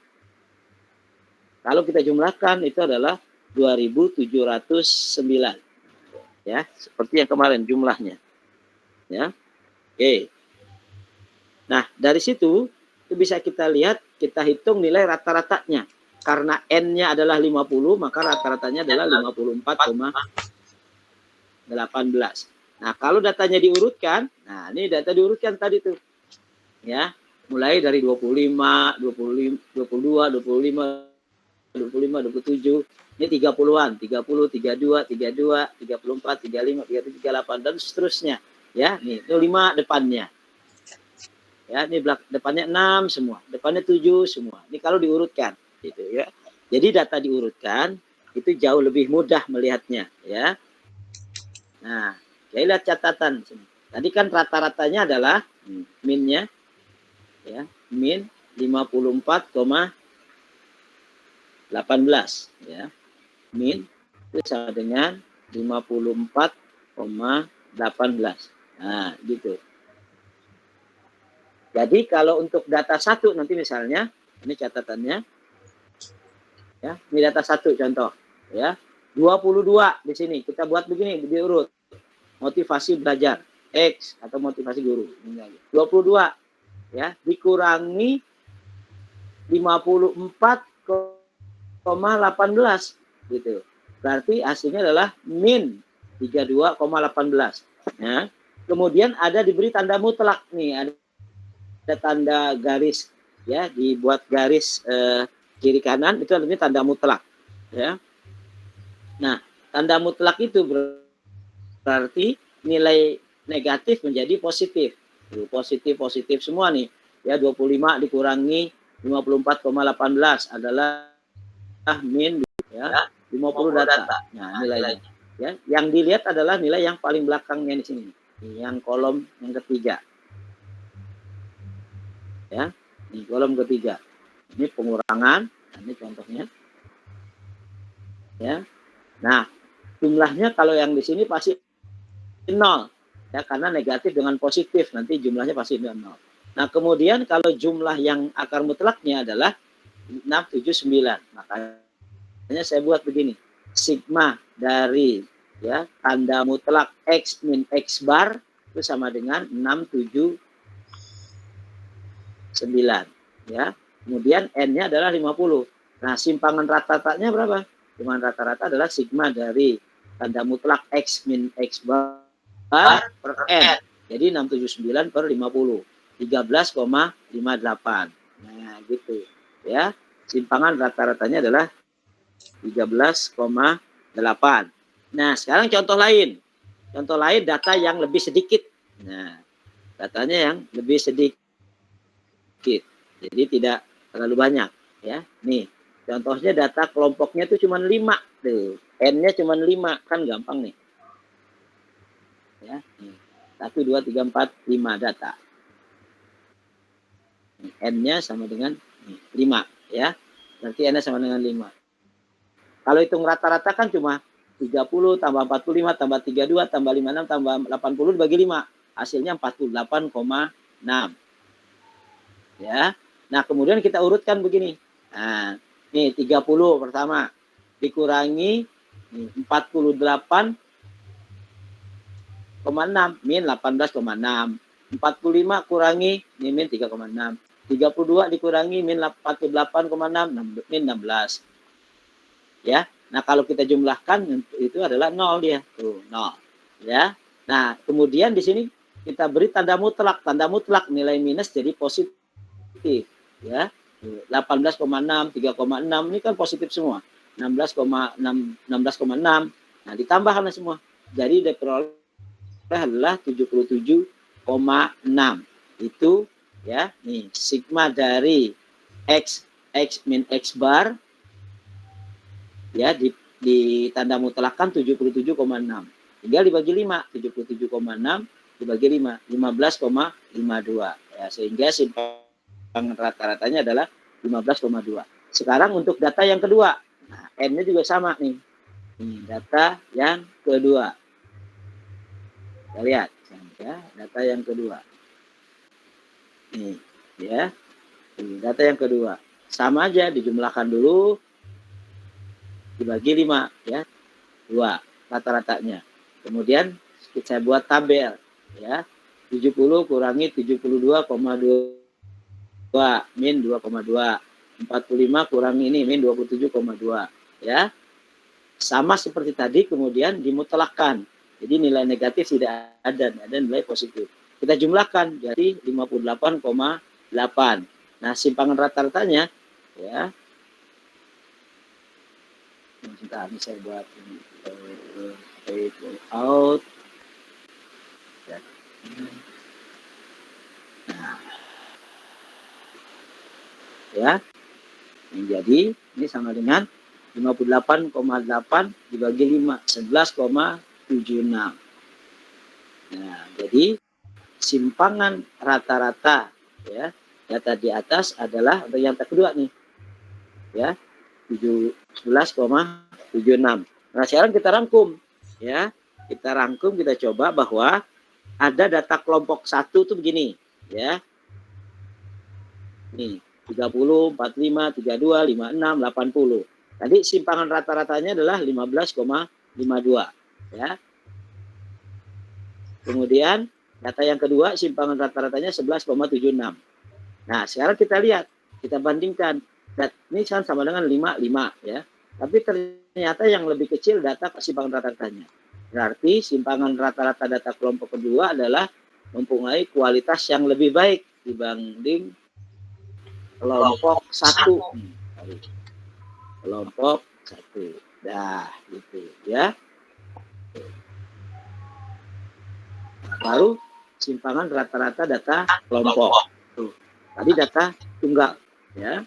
Kalau kita jumlahkan itu adalah 2709 ya, seperti yang kemarin jumlahnya ya. Oke. Nah, dari situ itu bisa kita lihat, kita hitung nilai rata-ratanya. Karena N-nya adalah 50, maka rata-ratanya adalah 54,18. Nah, kalau datanya diurutkan, nah ini data diurutkan tadi tuh. Ya, mulai dari 25, 25, 22, 25, 25, 27, ini 30-an, 30, 32, 32, 34, 35, 37, 38 dan seterusnya. Ya, nih, itu 5 depannya. Ya, ini depannya 6 semua, depannya 7 semua. Ini kalau diurutkan gitu ya. Jadi data diurutkan itu jauh lebih mudah melihatnya ya. Nah, saya lihat catatan sini. Tadi kan rata-ratanya adalah min-nya ya, min 54,18 ya. Min itu sama dengan 54,18. Nah, gitu. Jadi kalau untuk data 1 nanti misalnya, ini catatannya, ya, ini data 1 contoh, ya, 22 di sini kita buat begini, diurut, motivasi belajar X atau motivasi guru, 22, ya, dikurangi 54,18 gitu, berarti hasilnya adalah min 32,18. Ya. Kemudian ada diberi tanda mutlak nih, ada tanda garis ya, dibuat garis kiri kanan itu artinya tanda mutlak ya. Nah, tanda mutlak itu berarti nilai negatif menjadi positif. Positif semua nih ya. 25 dikurangi 54,18 adalah min ya 50 data. Nah, nilainya. Ya, yang dilihat adalah nilai yang paling belakangnya di sini. Yang kolom yang ketiga. Ya, di kolom ketiga. Ini pengurangan, ini contohnya. Ya. Nah, jumlahnya kalau yang di sini pasti 0. Ya, karena negatif dengan positif nanti jumlahnya pasti 0. Nah, kemudian kalau jumlah yang akar mutlaknya adalah 679. Makanya saya buat begini. Sigma dari ya tanda mutlak X min X bar itu sama dengan 679 ya. Kemudian N-nya adalah 50. Nah, simpangan rata-ratanya berapa? Simpangan rata-rata adalah sigma dari tanda mutlak X min X bar per N. Jadi 679 per 50. 13,58. Nah, gitu. Ya. Simpangan rata-ratanya adalah 13,8. Nah, sekarang contoh lain. Contoh lain data yang lebih sedikit. Nah, datanya yang lebih sedikit. Jadi tidak terlalu banyak, ya. Nih, contohnya data kelompoknya itu cuma 5 tuh. N-nya cuma 5, kan gampang nih. Ya, nih. 1 2 3 4 5 data. N-nya sama dengan 5, ya. Berarti N-nya sama dengan 5. Kalau hitung rata-rata kan cuma 30 tambah 45 tambah 32 tambah 56 tambah 80 dibagi 5. Hasilnya 48,6. Ya. Nah, kemudian kita urutkan begini. Nah, nih 30 pertama dikurangi 48,6 min 18,6. 45 kurangi min 3,6. 32 dikurangi min 48,6 min 16. Ya. Nah, kalau kita jumlahkan itu adalah 0 dia. Tuh, 0. Ya. Nah, kemudian di sini kita beri tanda mutlak. Tanda mutlak nilai minus jadi positif. Ya. 18,6, 3,6 ini kan positif semua. 16,6. Nah, ditambahkan semua. Jadi diperoleh adalah 77,6. Itu ya, nih sigma dari X min X bar ya di tanda mutlakkan 77,6. Tinggal dibagi 5, 77,6 dibagi 5, 15,52. Ya, sehingga simpangan rata-ratanya adalah 15,2. Sekarang untuk data yang kedua. Nah, N-nya juga sama nih. Ini data yang kedua. Kita lihat ya, data yang kedua. Nih, ya. Ini data yang kedua. Sama aja dijumlahkan dulu dibagi 5 ya. 2 rata-ratanya. Kemudian saya buat tabel ya. 70 kurangi 72,2 min 2,2. 45 kurangi ini min 27,2 ya. Sama seperti tadi kemudian dimutlakkan. Jadi nilai negatif tidak ada nilai positif. Kita jumlahkan jadi 58,8. Nah, simpangan rata-ratanya ya. Sebentar, ini saya buat ini out. Nah, ya. Jadi ini sama dengan 58,8 dibagi 5, 11,76. Nah, jadi simpangan rata-rata ya, data di atas adalah untuk yang kedua nih. Ya. 11,76. Nah, sekarang kita rangkum ya. Kita rangkum, kita coba bahwa ada data kelompok 1 tuh begini ya. Nih, 30, 45, 32, 56, 80. Tadi simpangan rata-ratanya adalah 15,52 ya. Kemudian data yang kedua simpangan rata-ratanya 11,76. Nah, sekarang kita lihat, kita bandingkan. Ini kan sama dengan 5 ya. Tapi ternyata yang lebih kecil data simpangan rata-ratanya. Berarti simpangan rata-rata data kelompok kedua adalah mempunyai kualitas yang lebih baik dibanding kelompok 1. Kelompok 1. Dah, gitu ya. Baru simpangan rata-rata data kelompok. Tuh. Tadi data tunggal. Ya,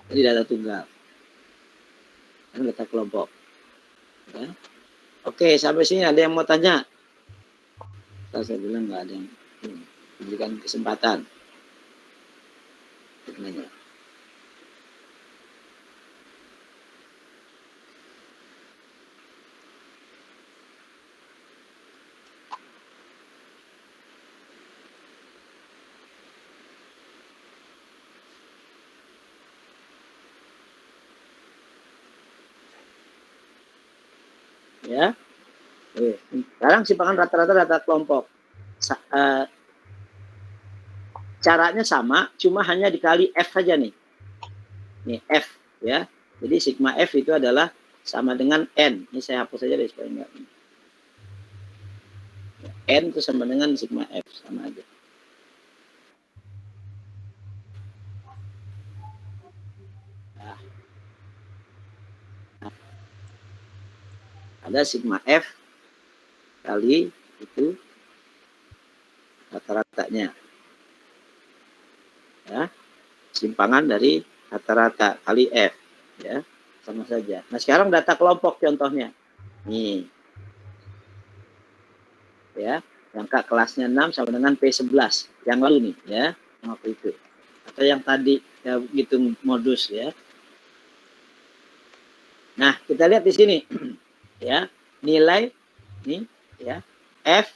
ini data tunggal, dan data kelompok. Ya. Oke, sampai sini ada yang mau tanya? Saya bilang nggak ada yang berikan kesempatan. Nanya. Ya, sekarang simpangan rata-rata data kelompok. Caranya sama, cuma hanya dikali F saja nih. Nih F ya. Jadi sigma F itu adalah sama dengan N. Ini saya hapus saja deh supaya enggak. N itu sama dengan sigma F, sama aja. Nah. Ada sigma F kali itu rata-ratanya. Ya. Simpangan dari rata-rata kali F. Ya. Sama saja. Nah, sekarang data kelompok contohnya. Nih. Ya. Angka kelasnya 6 sama dengan P11. Yang lalu nih, ya. Yang waktu itu. Atau yang tadi ya, hitung modus ya. Nah, kita lihat di sini. Ya, nilai ini ya. F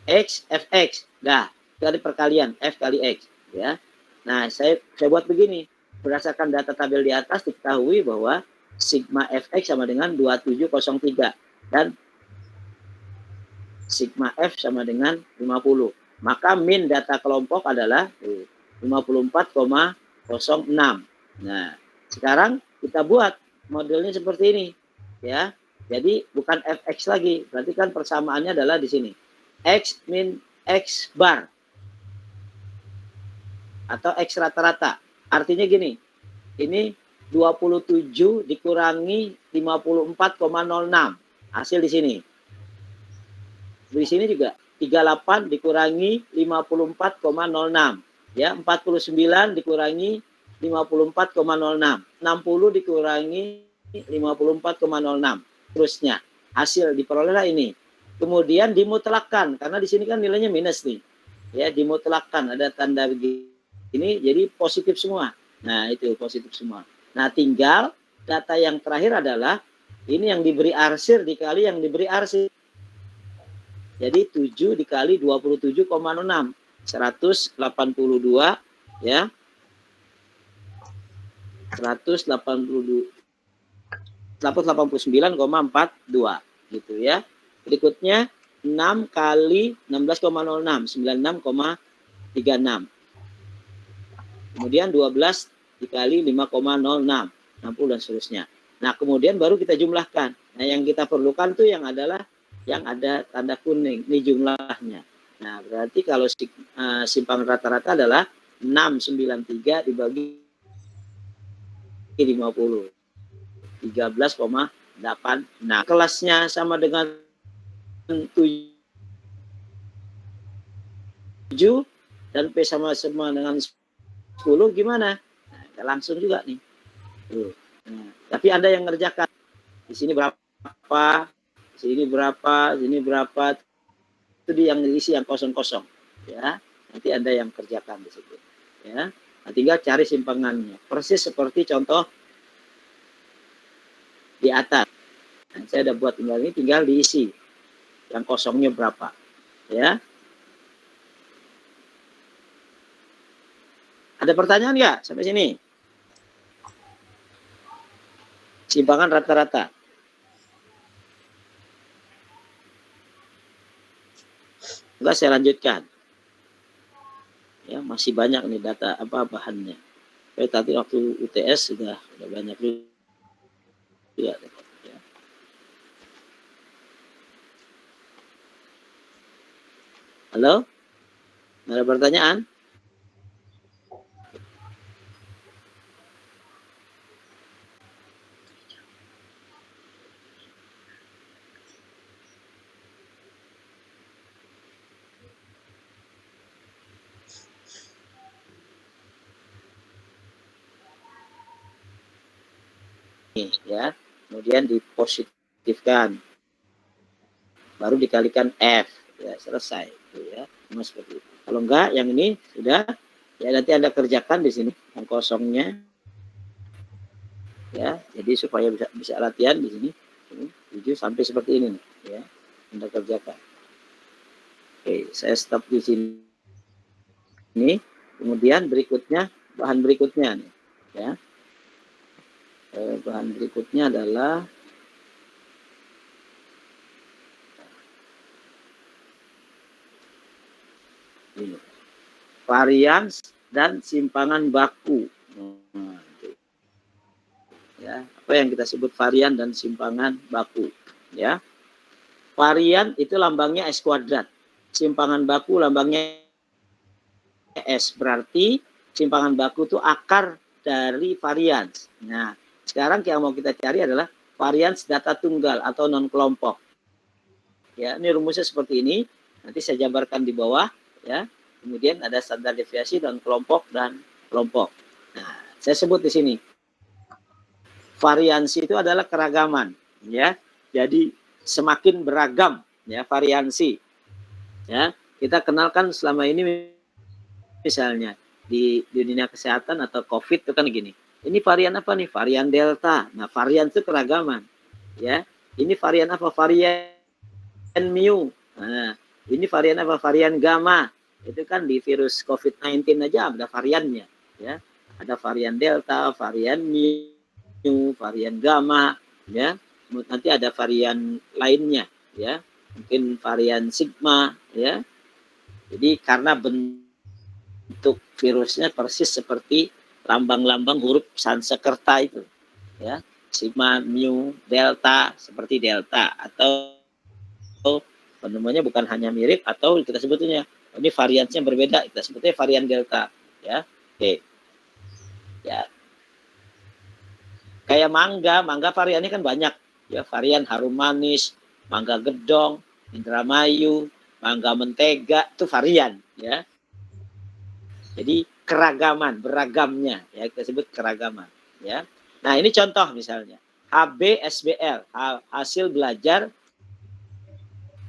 X Fx. Nah, dari perkalian F kali X ya. Nah, saya buat begini. Berdasarkan data tabel di atas diketahui bahwa sigma Fx sama dengan 2703 dan sigma F sama dengan 50. Maka min data kelompok adalah 54,06. Nah, sekarang kita buat modelnya seperti ini ya. Jadi bukan Fx lagi, berarti kan persamaannya adalah di sini. X min X bar atau X rata-rata. Artinya gini, ini 27 dikurangi 54,06. Hasil di sini. Di sini juga 38 dikurangi 54,06. Ya, 49 dikurangi 54,06. 60 dikurangi 54,06. Terusnya, hasil diperolehlah ini. Kemudian dimutlakkan, karena di sini kan nilainya minus nih. Ya, dimutlakkan, ada tanda begini, jadi positif semua. Nah, itu positif semua. Nah, tinggal data yang terakhir adalah ini yang diberi arsir dikali yang diberi arsir. Jadi 7 dikali 27,06. 182 ya. 189,42 gitu ya. Berikutnya 6 kali 16,06, 96,36. Kemudian 12 dikali 5,06, 60 dan seterusnya. Nah, kemudian baru kita jumlahkan. Nah, yang kita perlukan tuh yang adalah yang ada tanda kuning, ini jumlahnya. Nah, berarti kalau simpangan rata-rata adalah 693 dibagi 50. 13,8. Nah, kelasnya sama dengan 7 dan P sama dengan 10 gimana? Nah, langsung juga nih. Nah, tapi Anda yang ngerjakan. Di sini berapa? Di sini berapa? Di sini berapa? Itu yang diisi yang kosong-kosong. Ya, nanti Anda yang kerjakan di situ. Ya, nah, tinggal cari simpangannya. Persis seperti contoh di atas. Nah, saya udah buat tinggal diisi yang kosongnya berapa. Ya. Ada pertanyaan nggak sampai sini? Simpangan rata-rata. Enggak, saya lanjutkan. Ya, masih banyak nih data bahannya. Tadi waktu UTS sudah banyak juga. Ya. Halo? Ada pertanyaan? ya. Kemudian dipositifkan, baru dikalikan F, ya selesai, ya. Seperti itu. Kalau enggak, yang ini sudah, ya nanti Anda kerjakan di sini yang kosongnya, ya. Jadi supaya bisa latihan di sini, 7 sampai seperti ini, ya. Anda kerjakan. Oke, saya stop di sini. Ini, kemudian berikutnya, bahan berikutnya, nih, ya. Bahan berikutnya adalah ini, varians dan simpangan baku. Ya, apa yang kita sebut varian dan simpangan baku, ya. Varian itu lambangnya S kuadrat, simpangan baku lambangnya S, berarti simpangan baku itu akar dari varians. Nah, sekarang yang mau kita cari adalah varians data tunggal atau non kelompok. Ya, ini rumusnya seperti ini. Nanti saya jabarkan di bawah, ya. Kemudian ada standar deviasi dan kelompok dan kelompok. Nah, saya sebut di sini. Variansi itu adalah keragaman, ya. Jadi semakin beragam, ya, variansi. Ya, kita kenalkan selama ini misalnya di dunia kesehatan atau COVID itu kan gini. Ini varian apa nih? Varian Delta. Nah, varian itu keragaman, ya. Ini varian apa? Varian Mu. Nah, ini varian apa? Varian Gamma. Itu kan di virus COVID-19 aja ada variannya, ya. Ada varian Delta, varian Mu, varian Gamma, ya. Nanti ada varian lainnya, ya. Mungkin varian Sigma, ya. Jadi karena bentuk virusnya persis seperti lambang-lambang huruf Sanskerta itu, ya. Sigma, Mu, Delta, seperti Delta, atau namanya bukan hanya mirip, atau kita sebutnya ini variannya berbeda, kita sebutnya varian Delta, ya. Oke. Ya. Kayak mangga variannya kan banyak, ya. Varian harum manis, mangga gedong, Indramayu, mangga mentega, itu varian, ya. Jadi keragaman, beragamnya, ya, kita sebut keragaman, ya. Nah, ini contoh misalnya HBSBL, hasil belajar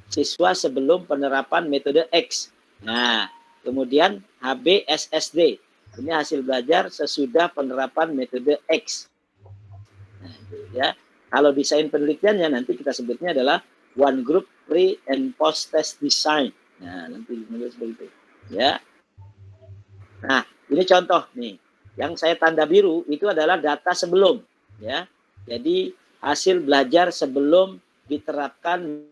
siswa sebelum penerapan metode X. Nah, kemudian HBSSD, ini hasil belajar sesudah penerapan metode X. Nah, itu, ya. Kalau desain penelitiannya nanti kita sebutnya adalah one group pre and post test design. Nah, nanti seperti itu, ya. Nah, ini contoh nih. Yang saya tanda biru itu adalah data sebelum, ya. Jadi hasil belajar sebelum diterapkan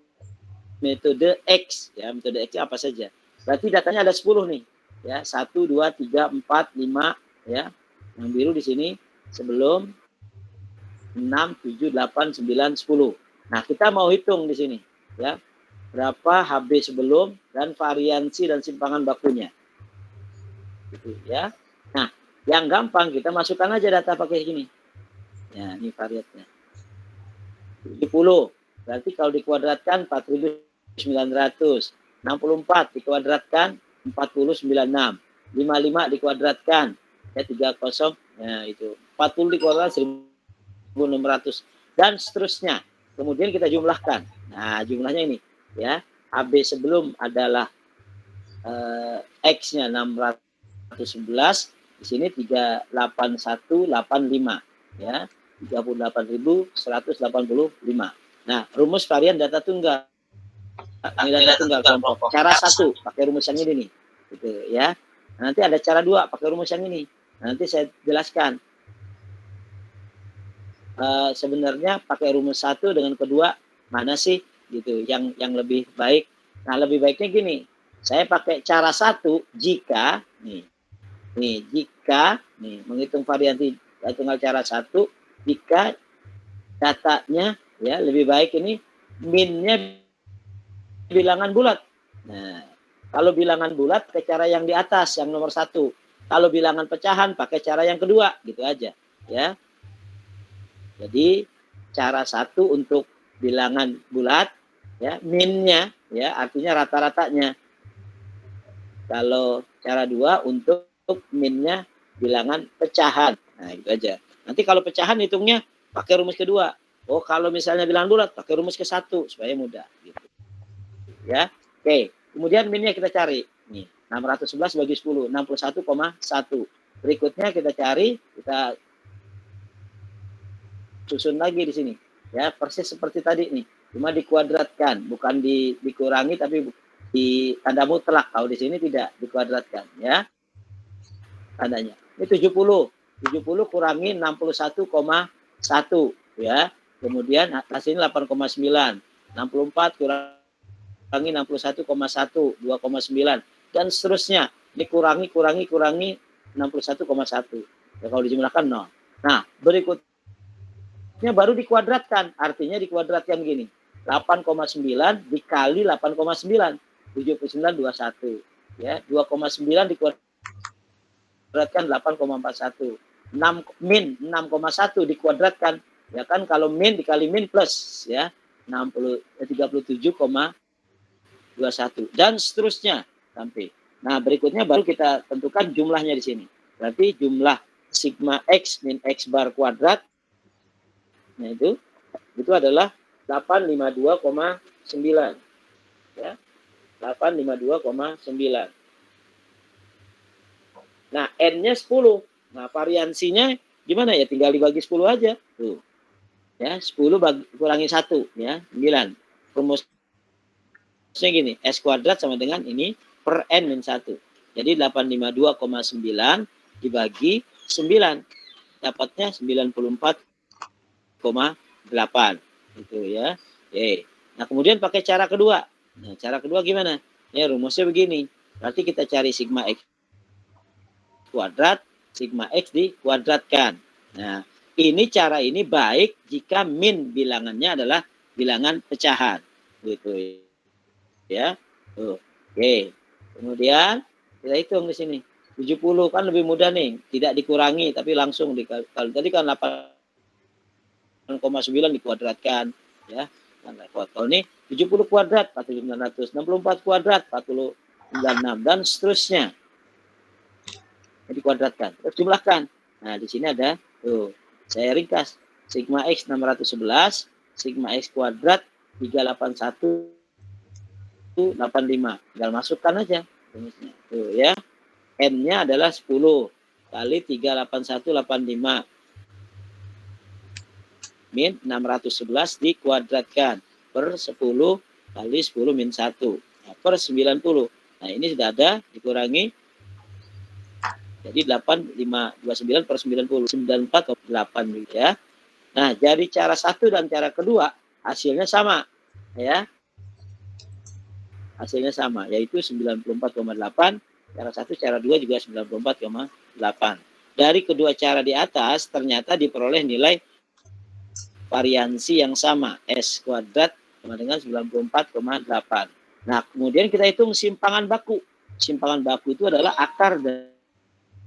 metode X, ya. Metode X apa saja. Berarti datanya ada 10 nih, ya. 1 2 3 4 5, ya. Yang biru di sini sebelum 6 7 8 9 10. Nah, kita mau hitung di sini, ya. Berapa HB sebelum dan variansi dan simpangan bakunya. Gitu, ya. Nah, yang gampang kita masukkan aja data pakai gini. Ya, ini variatnya. 70. Berarti kalau dikuadratkan 4.900. 64 dikuadratkan 4096. 55 dikuadratkan ya 30, ya itu. 40 dikuadratkan 1600 dan seterusnya. Kemudian kita jumlahkan. Nah, jumlahnya ini, ya. AB sebelum adalah X-nya 611, di sini 38185, ya. 38.185. Nah, rumus varian data tunggal. Ini data tunggal kelompok. Cara 1 pakai rumus yang ini nih. Gitu, ya. Nanti ada cara 2 pakai rumus yang ini. Nanti saya jelaskan. Sebenarnya pakai rumus 1 dengan kedua mana sih gitu yang lebih baik. Nah, lebih baiknya gini. Saya pakai cara 1 jika jika menghitung variansi tunggal cara 1 jika datanya, ya, lebih baik ini minnya bilangan bulat. Nah, kalau bilangan bulat pakai cara yang di atas, yang nomor 1. Kalau bilangan pecahan pakai cara yang kedua, gitu aja, ya. Jadi cara 1 untuk bilangan bulat, ya, minnya, ya, artinya rata-ratanya. Kalau cara 2 untuk minnya bilangan pecahan. Nah, itu aja. Nanti kalau pecahan hitungnya pakai rumus kedua. Oh, kalau misalnya bilang bulat, pakai rumus ke-1 supaya mudah gitu. Ya. Oke, kemudian minnya kita cari. Nih, 611 bagi 10, 61,1. Berikutnya kita cari, kita susun lagi di sini. Ya, persis seperti tadi nih. Cuma dikuadratkan, bukan dikurangi tapi di tanda mutlak. Kalau di sini tidak dikuadratkan, ya. Tandanya. Ini 70. 70 kurangi 61,1, ya. Kemudian hasilnya 8,9. 64 kurangi 61,1, 2,9 dan seterusnya. Ini kurangi 61,1. Ya, kalau dijumlahkan 0. Nah, berikutnya baru dikuadratkan. Artinya dikuadratkan gini. 8,9 dikali 8,9. 79,21. Ya, 2,9 dikuadratkan 8,41. 6 min 6,1 dikuadratkan. Ya kan, kalau min dikali min plus, ya 37,21 dan seterusnya sampai. Nah, berikutnya baru kita tentukan jumlahnya di sini. Berarti jumlah sigma x min x bar kuadrat, nah itu adalah 852,9, ya. 852,9. Nah, n-nya 10. Nah, variansinya gimana ya? Tinggal dibagi 10 aja. Tuh. Ya, 10 kurangi 1, ya, 9. Rumusnya gini, S kuadrat sama dengan ini per N min 1. Jadi 852,9 dibagi 9. Dapatnya 94,8. Gitu ya. Oke. Nah, kemudian pakai cara kedua. Nah, cara kedua gimana? Ya, rumusnya begini. Berarti kita cari sigma X kuadrat, sigma X dikuadratkan. Nah, ini cara ini baik jika min bilangannya adalah bilangan pecahan, gitu ya. Oke. Kemudian kita hitung di sini. 70 kan lebih mudah nih, tidak dikurangi tapi langsung dikali. Tadi kan 8,9 dikuadratkan, ya. Kalau ini 70 kuadrat 4.900, 64 kuadrat 496 dan seterusnya. Dikuadratkan, terus jumlahkan. Nah, di sini ada tuh. Saya ringkas. Sigma X 611, sigma X kuadrat 381,85. Tinggal masukkan aja. Tuh ya. N-nya adalah 10 kali 381,85. Min 611 dikuadratkan per 10 kali 10 min 1. Nah, per 90. Nah, ini sudah ada dikurangi. Jadi 8,529 per 90, 94,8 ya. Nah, jadi cara satu dan cara kedua hasilnya sama, ya. Hasilnya sama, yaitu 94,8. Cara satu, cara dua juga 94,8. Dari kedua cara di atas ternyata diperoleh nilai variansi yang sama, S kuadrat sama dengan 94,8. Nah, kemudian kita hitung simpangan baku. Simpangan baku itu adalah akar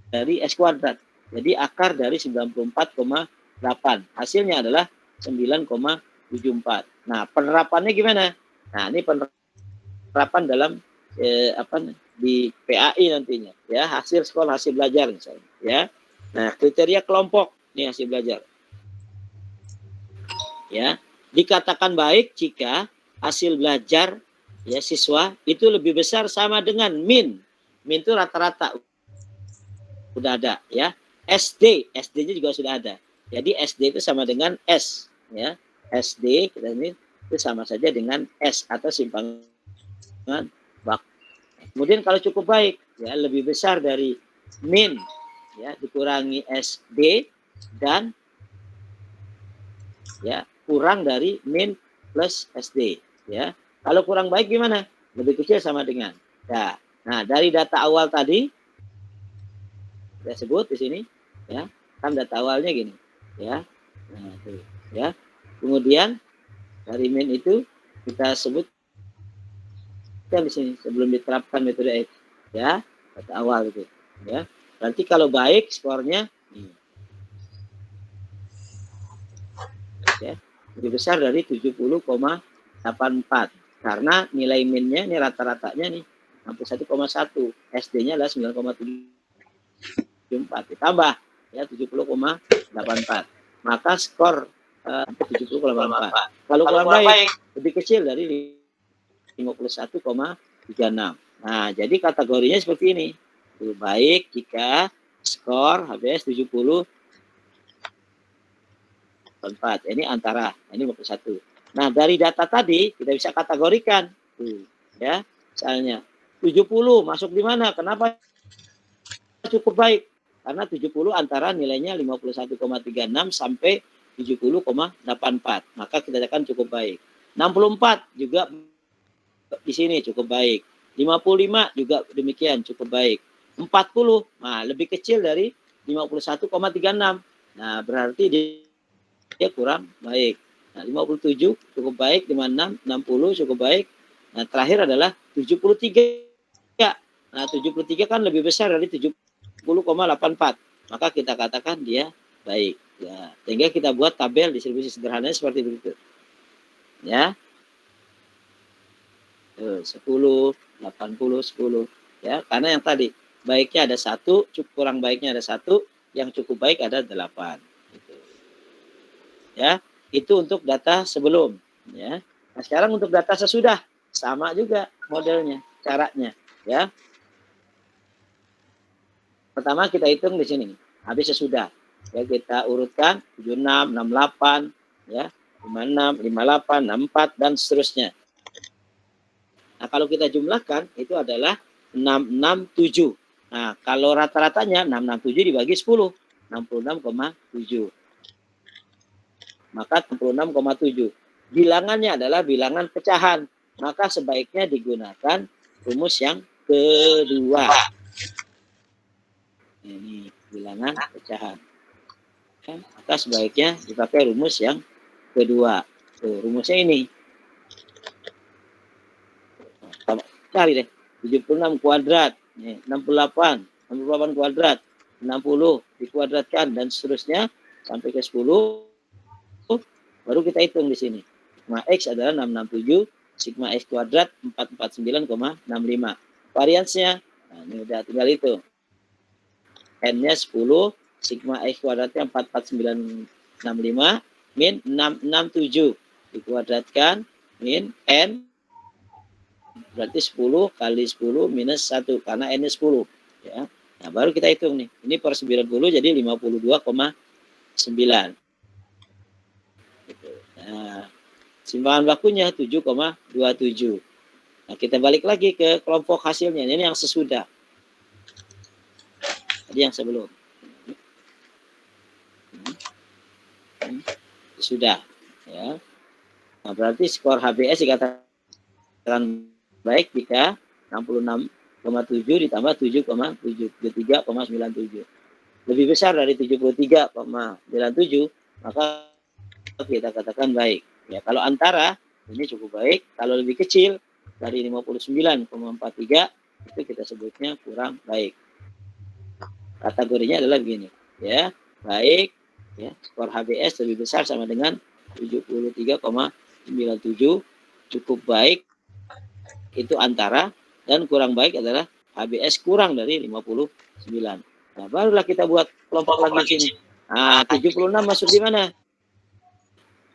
dari S kuadrat. Jadi akar dari 94,8. Hasilnya adalah 9,74. Nah, penerapannya gimana? Nah, ini penerapan dalam di PAI nantinya, ya, hasil sekolah, hasil belajar misalnya, ya. Nah, kriteria kelompok ini hasil belajar. Ya, dikatakan baik jika hasil belajar ya siswa itu lebih besar sama dengan min. Min itu rata-rata sudah ada, ya. SD-nya juga sudah ada. Jadi SD itu sama dengan S, ya. SD kita ini itu sama saja dengan S atau simpangan baku. Kemudian kalau cukup baik, ya, lebih besar dari min, ya, dikurangi SD dan ya kurang dari min plus SD, ya. Kalau kurang baik gimana? Lebih kecil sama dengan. Ya. Nah, dari data awal tadi saya sebut di sini, ya, kan data awalnya gini, ya. Nah, itu, ya. Kemudian dari min itu kita sebut di sini sebelum diterapkan metode X, ya, data awal itu, ya. Berarti kalau baik skornya ya, lebih besar dari 70,84 karena nilai minnya ini rata-ratanya nih 61,1, SD-nya adalah 9,74 ditambah ya 70,84, maka skor 70,84. Kalau kurang baik lebih kecil dari 51,36. Nah, jadi kategorinya seperti ini. Baik jika skor HBS 70,4. Ini antara, ini 51. Nah, dari data tadi kita bisa kategorikan. Ya, misalnya 70 masuk di mana? Kenapa cukup baik? Karena 70 antara nilainya 51,36 sampai 70,84. Maka kita katakan cukup baik. 64 juga di sini cukup baik. 55 juga demikian cukup baik. 40, nah lebih kecil dari 51,36. Nah, berarti dia kurang baik. Nah, 57 cukup baik, 56, 60 cukup baik. Nah, terakhir adalah 73. Nah, 73 kan lebih besar dari 70,84. Maka kita katakan dia baik. Ya, sehingga kita buat tabel distribusi sederhananya seperti itu. Ya. 10, 80, 10. Ya, karena yang tadi baiknya ada 1, kurang baiknya ada 1, yang cukup baik ada 8. Gitu. Ya, itu untuk data sebelum. Ya. Nah, sekarang untuk data sesudah sama juga modelnya, caranya. Ya. Pertama kita hitung di sini, habis sesudah. Ya, kita urutkan 76, 68, ya, 56, 58, 64 dan seterusnya. Nah, kalau kita jumlahkan itu adalah 667. Nah, kalau rata-ratanya 667 dibagi 10, 66,7. Maka 66,7. Bilangannya adalah bilangan pecahan. Maka sebaiknya digunakan rumus yang kedua. Ini bilangan pecahan. Maka sebaiknya dipakai rumus yang kedua. Tuh, rumusnya ini. Cari deh. 76 kuadrat. 68. 68 kuadrat. 60 dikuadratkan dan seterusnya sampai ke 10. Baru kita hitung di sini. Sigma X adalah 667. Sigma X kuadrat 449,65. Variansnya. Nah, ini udah tinggal itu. N-nya 10. Sigma X kuadratnya 449,65. Min 667. Dikuadratkan. Min N. Berarti 10 kali 10 minus 1. Karena N-nya 10. Ya. Nah, baru kita hitung nih. Ini per 90 jadi 52,9. Gitu. Nah, simpangan bakunya 7,27. Nah, kita balik lagi ke kelompok hasilnya. Ini yang sesudah. Tadi yang sebelum. Sudah. Ya. Nah, berarti skor HBS dikatakan baik jika 66,7 ditambah 7,97. Lebih besar dari 73,97, maka kita katakan baik. Ya, kalau antara ini cukup baik, kalau lebih kecil dari 59,43 itu kita sebutnya kurang baik. Kategorinya adalah begini, ya. Baik, ya, skor HBS lebih besar sama dengan 73,97, cukup baik itu antara, dan kurang baik adalah HBS kurang dari 59. Nah, barulah kita buat kelompok lagi di sini. Nah, 76 masuk di mana?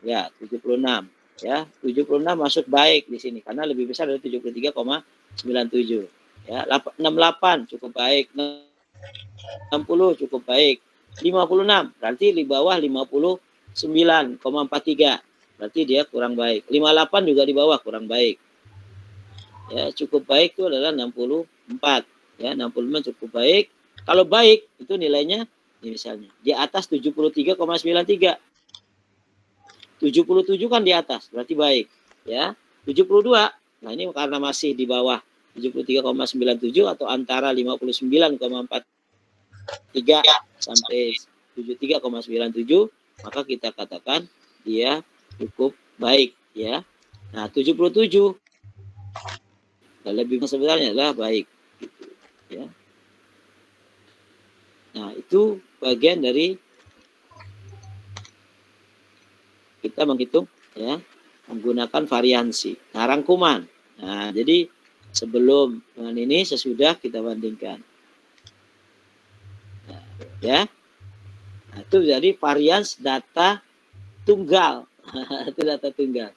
Ya, 76. Ya, 76 masuk baik di sini karena lebih besar dari 73,97. Ya, 68 cukup baik. 60 cukup baik. 56 berarti di bawah 59,43. Berarti dia kurang baik. 58 juga di bawah kurang baik. Ya, cukup baik itu adalah 64. Ya, 65 cukup baik. Kalau baik itu nilainya ini misalnya di atas 73,93. 77 kan di atas, berarti baik. Ya, 72. Nah, ini karena masih di bawah 73,97 atau antara 59,43 sampai 73,97, maka kita katakan dia cukup baik, ya. Nah, 77 lebih sebenarnya adalah baik, gitu, ya. Nah, itu bagian dari kita menghitung, ya, menggunakan variansi. Nah, rangkuman. Nah, jadi sebelum dengan ini sesudah kita bandingkan. Nah, ya. Nah, itu jadi varians data tunggal. Itu data tunggal.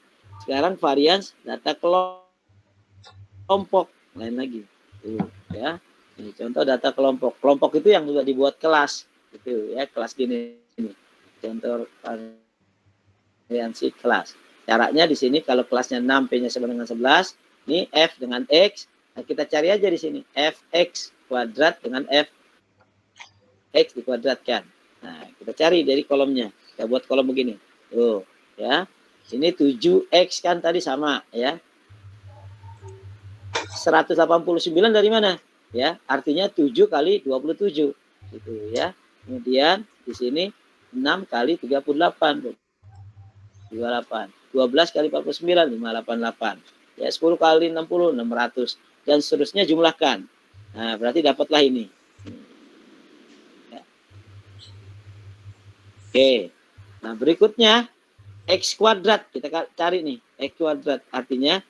Sekarang varians data kelompok, lain lagi. Tuh, ya. Ini contoh data kelompok. Kelompok itu yang juga dibuat kelas, gitu ya, kelas gini. Ini. Contoh variansi kelas. Caranya di sini kalau kelasnya 6, P-nya sama dengan 11, ini F dengan X. Nah, kita cari aja di sini Fx kuadrat dengan Fx dikuadratkan. Nah, kita cari dari kolomnya. Kita buat kolom begini. Tuh, ya. Ini 7X kan tadi sama, ya. 189 dari mana? Ya, artinya 7 kali 27. Gitu ya. Kemudian di sini 6 kali 38. 28. 12 kali 49, 588. Ya, 10 kali 60, 600. Dan seterusnya jumlahkan. Nah, berarti dapatlah ini. Ya. Oke. Nah, berikutnya X kuadrat. Kita cari nih. X kuadrat. Artinya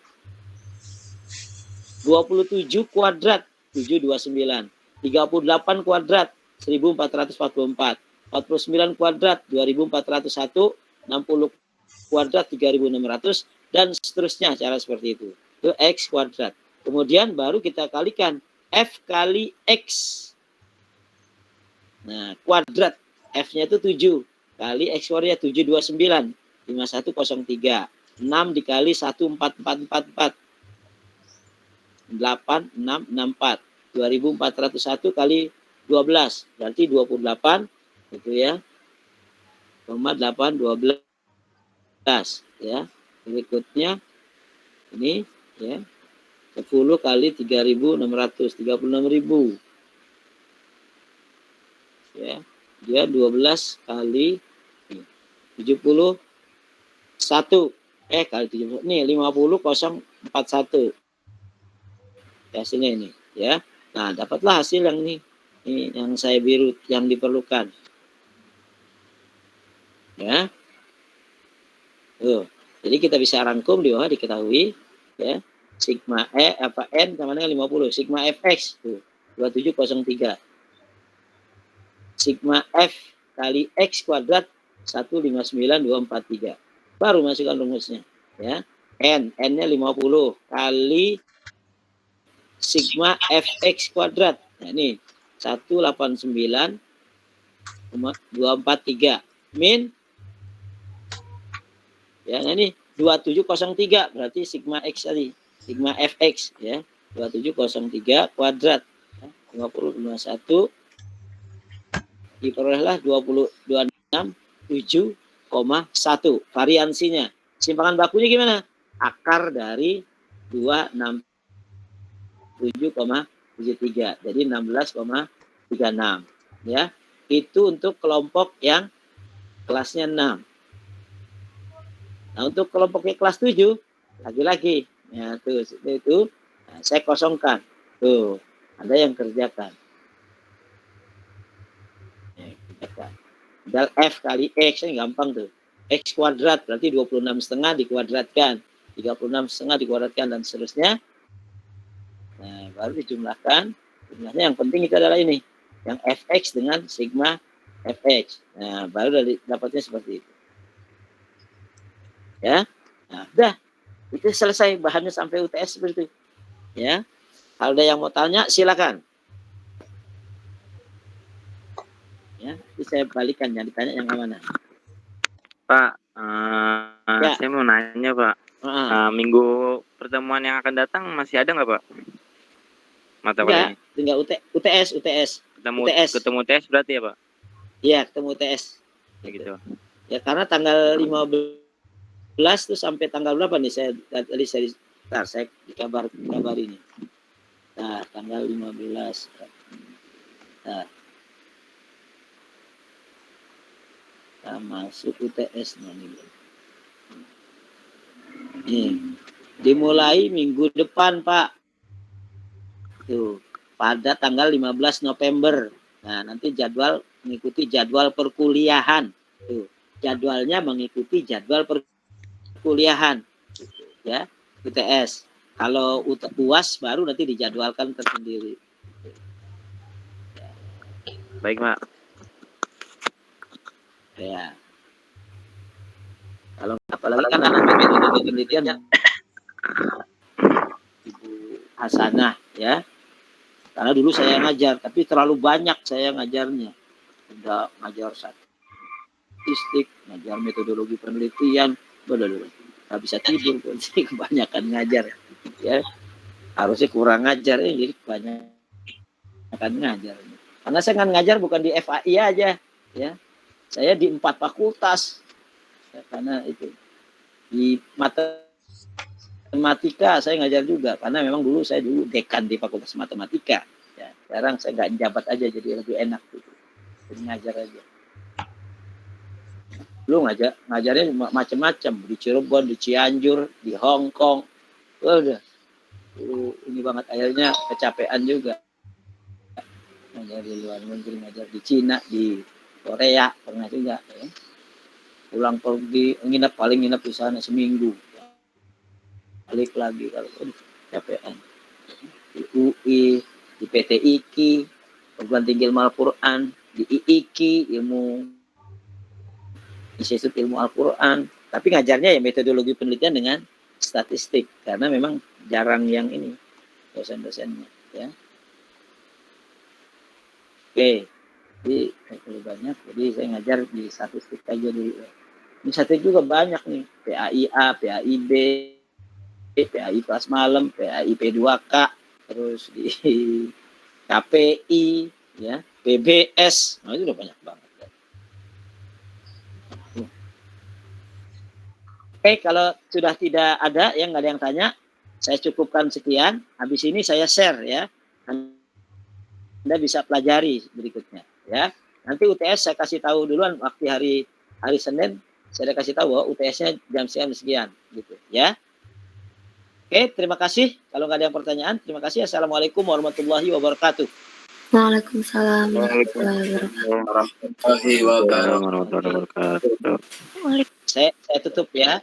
27 kuadrat. 729. 38 kuadrat. 1444. 49 kuadrat. 2401. 60 kuadrat 3600 dan seterusnya, cara seperti itu. Itu X kuadrat. Kemudian baru kita kalikan F kali X. Nah, kuadrat F-nya itu 7 kali X kuadratnya 729 5103. 6 dikali 14444 8664. 2401 kali 12 berarti 28 itu ya. 812 ya. Berikutnya ini ya 10 kali 3600 36.000 ya. Dia 12 kali 71 kali 70 nih 50041 hasilnya ini ya. Nah, dapatlah hasil yang ini yang saya biru yang diperlukan ya. Tuh. Jadi kita bisa rangkum di bawah diketahui ya. Sigma N sama dengan 50. Sigma Fx tuh 2703. Sigma F kali X kuadrat 159243. Baru masukkan rumusnya ya. N-nya 50 kali sigma Fx kuadrat. Nah, ini 189,243 min ya, nah ini 2703 berarti sigma X tadi, sigma Fx ya, 2703 kuadrat ya, 50,1 diperolehlah 226,7,1 variansinya. Simpangan bakunya gimana? Akar dari 267,73 jadi 16,36 ya. Itu untuk kelompok yang kelasnya 6. Nah, untuk kelompoknya kelas 7 lagi-lagi ya tuh itu nah, saya kosongkan. Tuh, ada yang kerjakan. Del F kali X ini gampang tuh. X kuadrat berarti 26,5 dikuadratkan. 36,5 dikuadratkan dan seterusnya. Nah, baru dijumlahkan. Jumlahnya yang penting itu adalah ini. Yang Fx dengan sigma Fx. Nah, baru dapatnya seperti itu. Ya. Nah, udah. Itu selesai bahannya sampai UTS seperti itu. Ya. Kalau ada yang mau tanya silakan. Ya, itu saya balikan yang ditanya yang mana. Pak, ya. Saya mau nanya Pak. Minggu pertemuan yang akan datang masih ada nggak Pak? Mata kuliahnya? Tinggal UTS. Ketemu UTS berarti ya Pak? Iya, ketemu UTS. Gitu. Ya karena tanggal 15 tuh sampai tanggal berapa nih saya dikabar ini. Nah, tanggal 15. Nah, kita masuk UTS nih. Dimulai minggu depan, Pak. Tuh, pada tanggal 15 November. Nah, nanti jadwal mengikuti jadwal perkuliahan. Tuh, jadwalnya mengikuti jadwal perkuliahan. Ya, UTS. Kalau UAS baru nanti dijadwalkan tersendiri. Baik, Pak. Ya. apalagi kan anak metode penelitian Ibu Hasanah ya. Karena dulu saya ngajar, tapi terlalu banyak saya ngajarnya. Udah ngajar statistik, ngajar metodologi penelitian, nggak bisa tidur, kebanyakan ngajar. Ya, harusnya kurang ngajar ya, jadi kebanyakan ngajar. Karena saya kan ngajar bukan di FAI aja, ya. Saya di 4 fakultas. Ya, karena itu di matematika saya ngajar juga, karena memang saya dulu dekan di Fakultas Matematika. Ya, sekarang saya nggak jabat aja, jadi lebih enak gitu. Jadi ngajar aja. Lu ngajarnya macam-macam, di Cirebon, di Cianjur, di Hong Kong. Udah. Ini banget, akhirnya kecapean juga. Ngajar di luar negeri, ngajar di Cina, di Korea, pernah juga. Ya. Pulang pergi, paling nginep di sana seminggu. Balik lagi, kalau kecapean. Di UI, di PT IKI, Perguruan Tinggi Ilmu Al-Quran, di IIKI, Institut Ilmu Al-Quran, tapi ngajarnya ya metodologi penelitian dengan statistik, karena memang jarang yang ini dosen-dosennya ya. Oke, jadi terlalu banyak, jadi saya ngajar di statistik aja dulu. Ini statistik juga banyak nih, PAIA, PAIB, PAI kelas malam, PAI P2K, terus di KPI, ya, PBS, nah itu udah banyak banget. Oke, kalau sudah tidak ada yang nggak ada yang tanya, saya cukupkan sekian. Habis ini saya share ya. Anda bisa pelajari berikutnya ya. Nanti UTS saya kasih tahu duluan waktu hari Senin, saya kasih tahu bahwa UTS-nya jam sekian gitu ya. Oke, terima kasih. Kalau nggak ada yang pertanyaan, terima kasih. Assalamualaikum warahmatullahi wabarakatuh. Waalaikumsalam warahmatullahi wabarakatuh. Saya tutup ya.